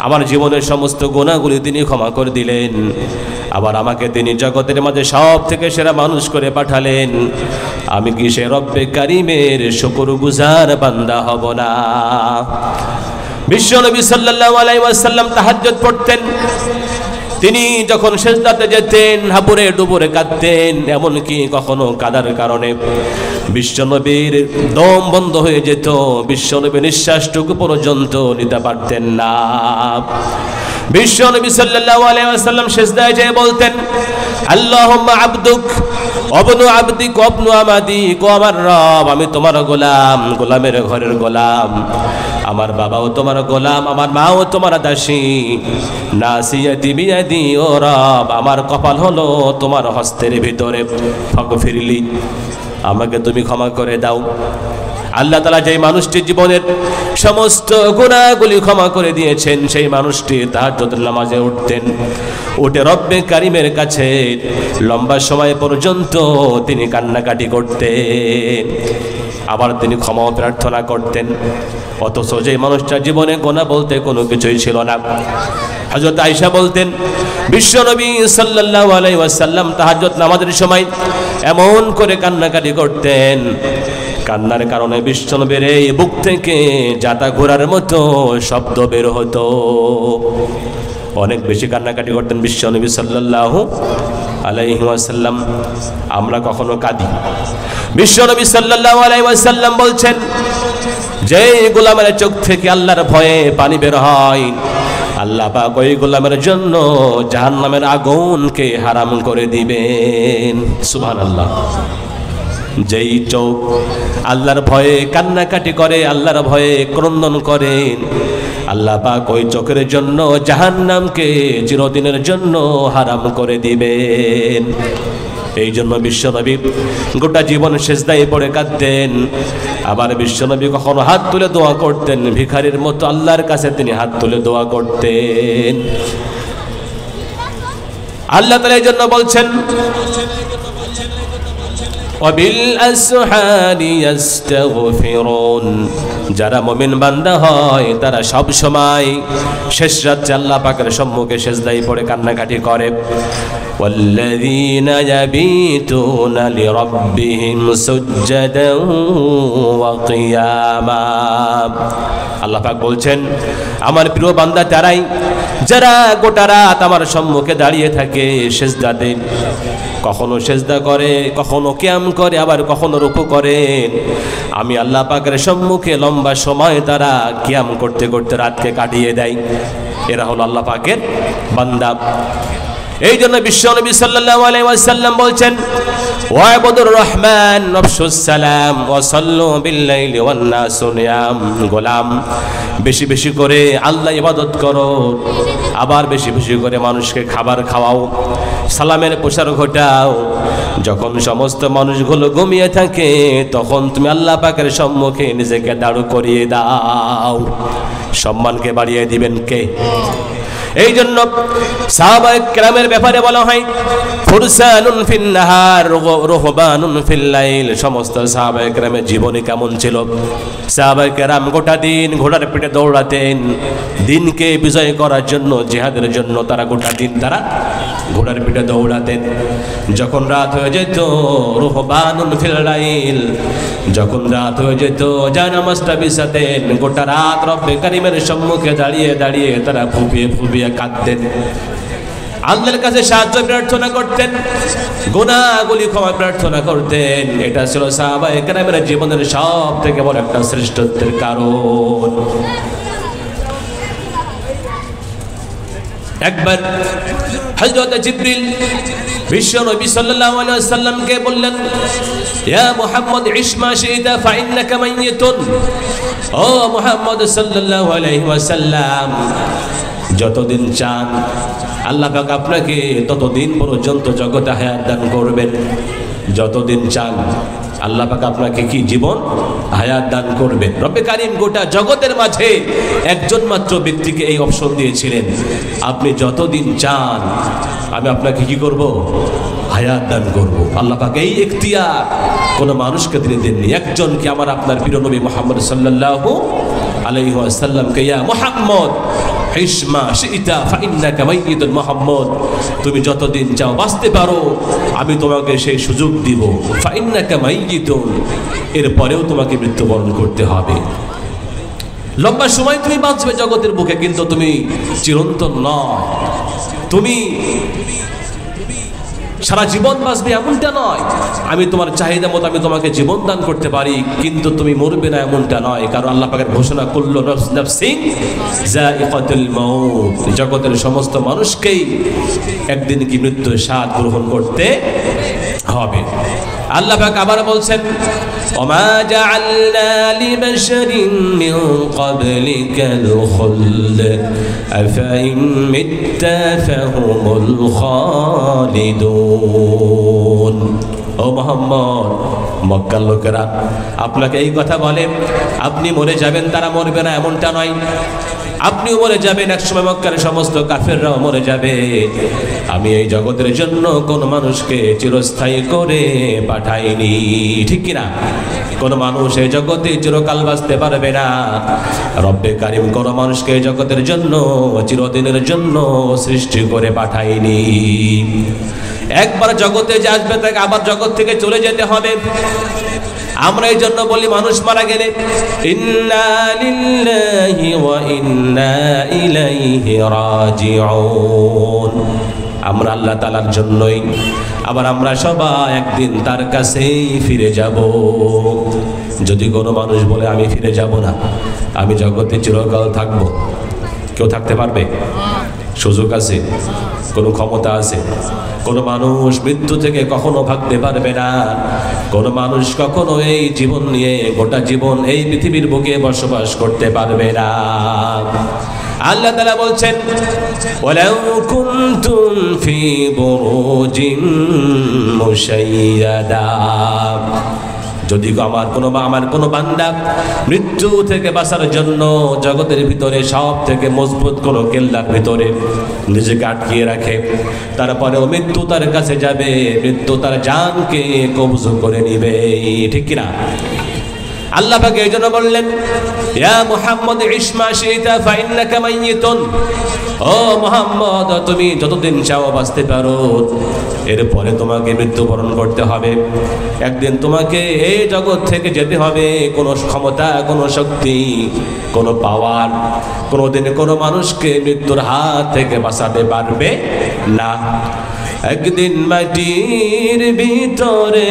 আমার জীবনের সমস্ত গুনাহগুলি তিনি ক্ষমা করে দিলেন, আবার আমাকে তিনি জগতের মাঝে সব থেকে সেরা মানুষ করে পাঠালেন, আমি কি সে রব্বে কারিমের শুকরগুজার বান্দা হব না? বিশ্বনবী সাল্লাল্লাহু আলাইহি ওয়াসাল্লাম তাহাজ্জুদ পড়তেন। তিনি যখন সিজদাতে যেতেন হাবুরে ডুবুরে কাঁদতেন, এমনকি কখনো কাদার কারণে বিশ্বনবীর দম বন্ধ হয়ে যেত, বিশ্বনবী নিঃশ্বাসটুকু পর্যন্ত নিতে পারতেন না। বিশ্বনবী সাল্লাল্লাহু আলাইহি ওয়াসাল্লাম সিজদায় যেয়ে বলতেন, আল্লাহুম্মা আবদুক ওয়াবনু আবদিক ওয়াবনু আমাদিক। ও আমার রব, আমি তোমার গোলাম, গোলামের ঘরের গোলাম, আমার বাবাও তোমার গোলাম, আমার মাও তোমার দাসী, নাসিয়াতি বিয়াদি। ও রব, আমার কপাল হলো তোমার হস্তের ভিতরে, ফাগফিরলি, আমাকে তুমি ক্ষমা করে দাও। আল্লাহ তাআলা যেই মানুষটির জীবনের সমস্ত গুনাহগুলি ক্ষমা করে দিয়েছেন, সেই মানুষটি তাহাজ্জুদের নামাজে উঠতেন, উঠে রব্বে কারিমের কাছে লম্বা সময় পর্যন্ত তিনি কান্নাকাটি করতেন, আবার তিনি ক্ষমা প্রার্থনা করতেন। অথচ যে মানুষটার জীবনে গুনাহ বলতে কোনো কিছুই ছিল না। হযরত আয়েশা বলতেন, বিশ্বনবী সাল্লাল্লাহু আলাইহি ওয়াসাল্লাম তাহাজ্জুদ নামাজের সময় এমন করে কান্নাকাটি করতেন, কান্নার কারণে বিশ্বনবীর এই বুক থেকে জাতা ঘোরার মতো শব্দ বের হতো। অনেক বেশি কান্নাকাটি করতেন বিশ্বনবী সাল্লাল্লাহু আলাইহি ওয়াসাল্লাম। আমরা কখনো কাঁদি? বিশ্বনবী সাল্লাল্লাহু আলাইহি ওয়াসাল্লাম বলছেন, যে গোলামের চোখ থেকে আল্লাহর ভয়ে পানি বের হয়, আল্লাহ পাক ওই গোলামের জন্য জাহান্নামের আগুনকে হারাম করে দিবেন। সুবহানাল্লাহ। যেই চোখ আল্লাহর ভয়ে কান্নাকাটি করে, আল্লাহর ভয়ে ক্রন্দন করে, আল্লাহ পাক ওই চোখের জন্য জাহান্নামকে চিরদিনের জন্য হারাম করে দিবেন। এই জন্য বিশ্বনবী গোটা জীবন সিজদায় পড়ে কাঁদতেন। আবার বিশ্বনবী কখনো হাত তুলে দোয়া করতেন, ভিখারির মতো আল্লাহর কাছে তিনি হাত তুলে দোয়া করতেন। আল্লাহ তাআলা এই জন্য বলছেন, যারা মুমিন বান্দা হয় তারা সব সময় শেষ রাতে আল্লাহ পাকের সম্মুখে সিজদায় পড়ে কান্নাকাটি করে। ওয়াল্লাযীনা ইয়াবিতুনা লিরাব্বিহিম সুজদান ওয়া কিয়ামা। আল্লাহ পাক বলছেন, আমার প্রিয় বান্দা তারাই যারা গোটা রাত আমার সম্মুখে দাঁড়িয়ে থাকে সিজদাতে, কখনো সিজদা করে, কখনো কিয়াম করে, আবার কখনো রুকু করে। আমি আল্লাহ পাকের সম্মুখে লম্বা সময় তারা কিয়াম করতে করতে রাতকে কাটিয়ে দেয়। এরা হলো আল্লাহ পাকের বান্দা। এই জন্য বিশ্বনবী সাল্লাল্লাহু আলাইহি ওয়াসাল্লাম বলছেন, ওয়াইবুদুর রহমান নফসুস সালাম ওয়া সাল্লু বিল লাইলি ওয়ান নাসু নিয়াম। গোলাম, বেশি বেশি করে আল্লাহ ইবাদত করো, আবার বেশি বেশি করে মানুষকে খাবার খাওয়াও, সালামের প্রসার ঘটাও। যখন সমস্ত মানুষগুলো ঘুমিয়ে থাকে তখন তুমি আল্লাহ পাকের সম্মুখে নিজেকে দাঁড় করিয়ে দাও। সম্মানকে বাড়িয়ে দিবেন কে? এই জন্য সাহাবায়ে কেরামের ব্যাপারে বলা হয় ফুরসানুন ফিন নাহার রুহবানুন ফিল লাইল। সমস্ত সাহাবায়ে কেরামের জীবনে কেমন ছিল? সাহাবায়ে কেরাম গোটা দিন ঘোড়ার পিঠে দৌড়াতেন, দিনকে বিজয় করার জন্য, জিহাদের জন্য তারা গোটা দিন তারা ঘোড়ার পিঠে দৌড়াতেন। যখন রাত হয়ে যেত রুহবানুন ফিল লাইল, যখন রাত হয়ে যেত জানামাজটা বিছাতেন, গোটা রাত রব্বে কারীমের সম্মুখে দাঁড়িয়ে দাঁড়িয়ে তারা ফুঁপিয়ে ফুঁপিয়ে কাঁদতেন, আল্লাহর কাছে সাহায্য প্রার্থনা করতেন, গুনাহগুলি ক্ষমা প্রার্থনা করতেন। এটা ছিল সাহাবায়ে কেরামের জীবনের সব থেকে বড় একটা শ্রেষ্ঠত্বের কারণ। একবার হযরত জিবরিল বিশ্বনবী সাল্লাল্লাহু আলাইহি ওয়াসাল্লামকে বললেন, ইয়া মুহাম্মদ ইশ মা শি'তা ফা ইন্নাকা মাইয়িতুন। ও মুহাম্মদ সাল্লাল্লাহু আলাইহি ওয়াসাল্লাম, যতদিন চান আল্লাহ পাক আপনাকে ততদিন পর্যন্ত জগতে হায়াত দান করবেন। যতদিন চান আল্লাহ পাক আপনাকে কি জীবন হায়াত দান করবেন। রব্বে কারীম গোটা জগতের মাঝে একজন মাত্র ব্যক্তিকে এই অপশন দিয়েছিলেন, আপনি যতদিন চান আমি আপনাকে কি করব? হায়াত দান করব। আল্লাহ পাক এই ইখতিয়ার কোন মানুষকে তিনি দেননি। একজনকে, আমার আপনার প্রিয় নবী মুহাম্মদ সাল্লাল্লাহু আলাইহি ওয়াসাল্লামকে, ইয়া মুহাম্মদ ইশ মা শি'তা ফা ইন্নাকা মাইয়িতুন। মুহাম্মদ, তুমি যতদিন চাও বাঁচতে পারো আমি তোমাকে সেই সুযোগ দিব। ফা ইন্নাকা মাইয়িতুন, এরপরেও তোমাকে মৃত্যুবরণ করতে হবে। লম্বা সময় তুমি বাঁচবে জগতের বুকে, কিন্তু তুমি চিরন্তন নয়। তুমি সারা জীবন বাঁচবে এমনটা নয়। আমি তোমার চাহিদা মতো আমি তোমাকে জীবন দান করতে পারি, কিন্তু তুমি মরবে না এমনটা নয়। কারণ আল্লাহ পাকের ঘোষণা, কুল্লু নাফসিন যায়িকাতুল মাউত, জগতের সমস্ত মানুষকেই একদিন কি মৃত্যুর স্বাদ গ্রহণ করতে হবে। আল্লাহ পাক আবার বলছেন, ওমা জাআলনা লিবাশারিন মিন ক্বাবলিকাল খুলদ আফা ইন মিত্তা ফাহুমুল খালিদুন। ও মুহাম্মদ, মক্কার লোকেরা আপনাকে এই কথা বলে, আপনি মরে যাবেন, তারা মরবে না এমনটা নয়। আপনিও মরে যাবেন, একসময় মক্কার সমস্ত কাফেররাও মরে যাবে। আমি এই জগতের জন্য কোন মানুষকে চিরস্থায়ী করে পাঠাইনি, ঠিক কিনা? কোন মানুষ এই জগতে চিরকাল বাঁচতে পারবে না। রব্বে কারীম কোন মানুষকে এই জগতের জন্য চিরদিনের জন্য সৃষ্টি করে পাঠাইনি। একবার জগতে যে আসবে তাকে আবার জগৎ থেকে চলে যেতে হবে। আমরা এই জন্য বলি মানুষ মারা গেলে ইন্না লিল্লাহি ওয়া ইন্না ইলাইহি রাজিউন। আমরা আল্লাহ তাআলার জন্যই, আবার আমরা সবাই একদিন তার কাছেই ফিরে যাব। যদি কোনো মানুষ বলে আমি ফিরে যাব না, আমি জগতে চিরকাল থাকব, কেউ থাকতে পারবে? সুযোগ আছে? কোনো ক্ষমতা আছে? কোনো মানুষ মৃত্যু থেকে কখনো ভাগতে পারবে না। কোনো মানুষ কখনো এই জীবন নিয়ে গোটা জীবন এই পৃথিবীর বুকে বসবাস করতে পারবে না। আল্লাহ তাআলা বলছেন, ওয়ালাউ কুনতুম ফি বুরুজিন মুশাইয়াদা, যদি আমার কোনো বান্দা মৃত্যু থেকে বাঁচার জন্য জগতের ভিতরে সব থেকে মজবুত কোনো কেল্লার ভিতরে নিজেকে আটকিয়ে রাখে, তারপরেও মৃত্যু তার কাছে যাবে, মৃত্যু তার জানকে কবজ করে নিবে, ঠিক কিনা? আল্লাহ পাক এই জন্য বললেন, ইয়া মুহাম্মদ ইশ মা শি'তা ফা ইন্নাকা মাইয়িতুন। ও মুহাম্মদ, তুমি যতদিন চাও বাঁচতে পারো, এরপরে তোমাকে মৃত্যুবরণ করতে হবে। একদিন তোমাকে এই জগৎ থেকে যেতে হবে। কোনো ক্ষমতা, কোনো শক্তি, কোনো পাওয়ার কোনোদিন কোনো মানুষকে মৃত্যুর হাত থেকে বাঁচাতে পারবে না। একদিন মাটির ভিতরে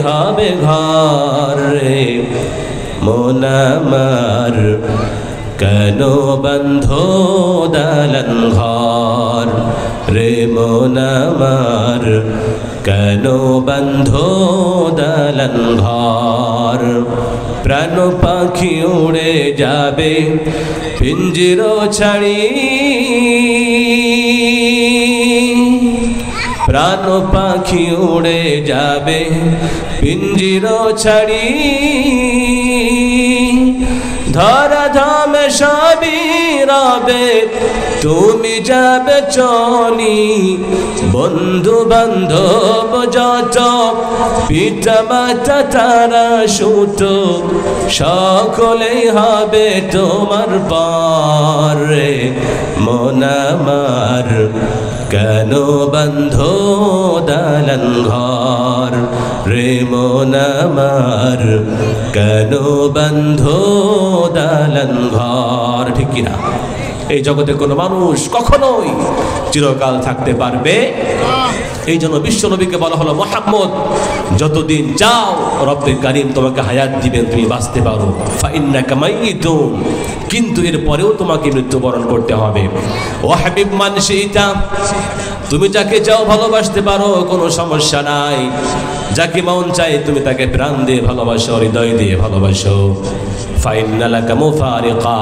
হবে ঘর রে মন আমার, কেন বন্ধো দালান ঘর রে মন আমার, কেন বন্ধো দালান ঘর। প্রাণ পাখি উড়ে যাবে পিঞ্জির ছাড়ি, প্রাণ পাখি উড়ে যাবে পিঞ্জির ছাড়ি। ধরা ধামে সবই রবে তুমি যাবে চলি, বন্ধু বান্ধব যত পিতা মাতা তারা সুত সকলেই হবে তোমার পরে মন আমার। কেন বন্ধো দালান ঘর রে মন আমার, কেন বন্ধো দালান ঘর। ঠিক কিনা? এই জগতে কোনো মানুষ কখনোই চিরকাল থাকতে পারবে। এই জন্য বিশ্ব নবীকে বলা হলো মুহাম্মদ যতদিন যাও রব্বে কারীম তোমাকে হায়াত দিবেন, তুমি বাঁচতে পারো। ফাইন্নাকা মাইয়িতুন, কিন্তু এর পরেও তোমাকে মৃত্যুবরণ করতে হবে। ও হাবিব মান শিইতা, তুমি যাকে চাও ভালোবাসতে পারো, কোনো সমস্যা নাই। যাকে মন চাই তুমি তাকে প্রাণ দিয়ে ভালোবাসো, হৃদয় দিয়ে ভালোবাসো। ফাইন্না লাকা মুফারিকা,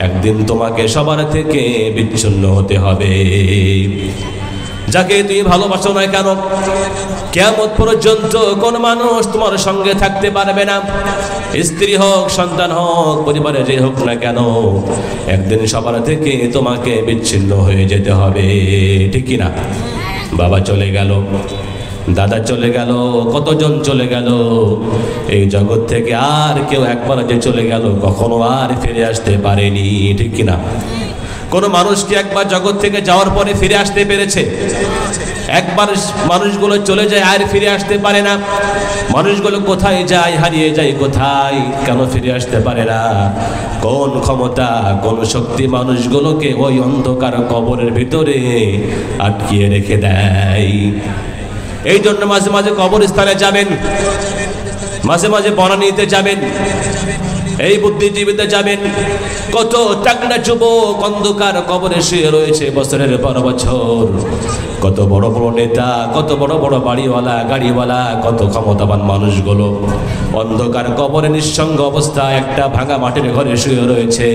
একদিন তোমাকে সবার থেকে বিচ্ছিন্ন হতে হবে। যাকে তুমি ভালোবাসো না কেন, কিয়ামত পর্যন্ত কোন মানুষ তোমার সঙ্গে থাকতে পারবে না। স্ত্রী হোক, সন্তান হোক, পরিবারে যে হোক না কেন, একদিন সবার থেকে তোমাকে বিচ্ছিন্ন হয়ে যেতে হবে। ঠিক কিনা? বাবা চলে গেল, দাদা চলে গেল, কতজন চলে গেল এই জগৎ থেকে। আর কেউ একবার যে চলে গেল কখনো আর ফিরে আসতে পারেনি। ঠিক কিনা? কোন মানুষ কি একবার জগৎ থেকে যাওয়ার পরে ফিরে আসতে পেরেছে? একবার মানুষগুলো চলে যায় আর ফিরে আসতে পারে না। মানুষগুলো কোথায় যায়, হারিয়ে যায় কোথায়, কেন ফিরে আসতে পারে না? কোন ক্ষমতা, কোন শক্তি মানুষগুলোকে ওই অন্ধকার কবরের ভিতরে আটকিয়ে রেখে দেয়? এই জন্য মাঝে মাঝে কবরস্থানে যাবেন, মাঝে মাঝে বনানীতে যাবেন, এই বুদ্ধিজীবীতে যাবেন। কত টাকলা যুবক অন্ধকার কবরে শুয়ে রয়েছে বছরের পর বছর। কত বড় বড় নেতা, কত বড় বড় বাড়িওয়ালা, গাড়িওয়ালা, কত ক্ষমতাবান মানুষগুলো অন্ধকার কবরে নিঃসঙ্গ অবস্থায় একটা ভাঙা মাটির ঘরে শুয়ে রয়েছে।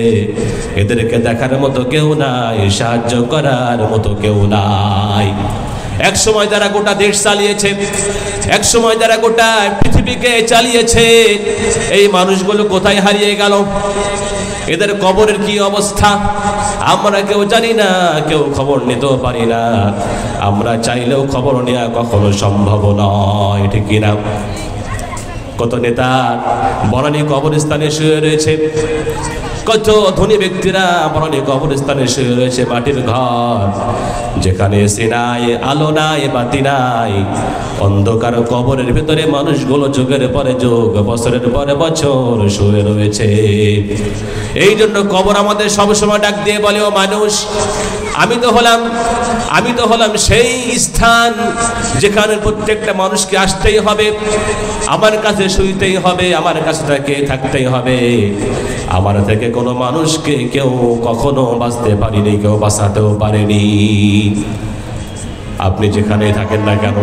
এদেরকে দেখার মতো কেউ নাই, সাহায্য করার মতো কেউ নাই। এক সময় যারা গোটা দেশ চালিয়েছে, এক সময় যারা গোটা পৃথিবীকে চালিয়েছে, এই মানুষগুলো কোথায় হারিয়ে গেল? এদের কবরের কি অবস্থা আমরা কেউ জানি না, কেউ খবর নিতেও পারি না। আমরা চাইলেও খবর নেওয়া কখনো সম্ভব নয়। ঠিক কিনা? কত নেতা বনানী কবরস্থানে শুয়ে রয়েছে, কত ধনী ব্যক্তিরা বনানী কবরস্থানে শুয়ে রয়েছে। মাটির ঘর যেখানে এসি নাই, আলো নাই, বাতি নাই, অন্ধকার কবরের ভিতরে মানুষগুলো যুগের পরে যুগ, বছরের পরে বছর শুয়ে রয়েছে। এই জন্য কবর আমাদের সবসময় ডাক দিয়ে বলে, ও মানুষ, আমি তো হলাম সেই স্থান যেখানে প্রত্যেকটা মানুষকে আসতেই হবে, আমার কাছে শুইতেই হবে, আমার কাছে থেকে থাকতেই হবে। আমার থেকে কোনো মানুষকে কেউ কখনো বাঁচতে পারেনি, কেউ বাঁচাতেও পারেনি। আপনি যেখানে থাকেন না কেন,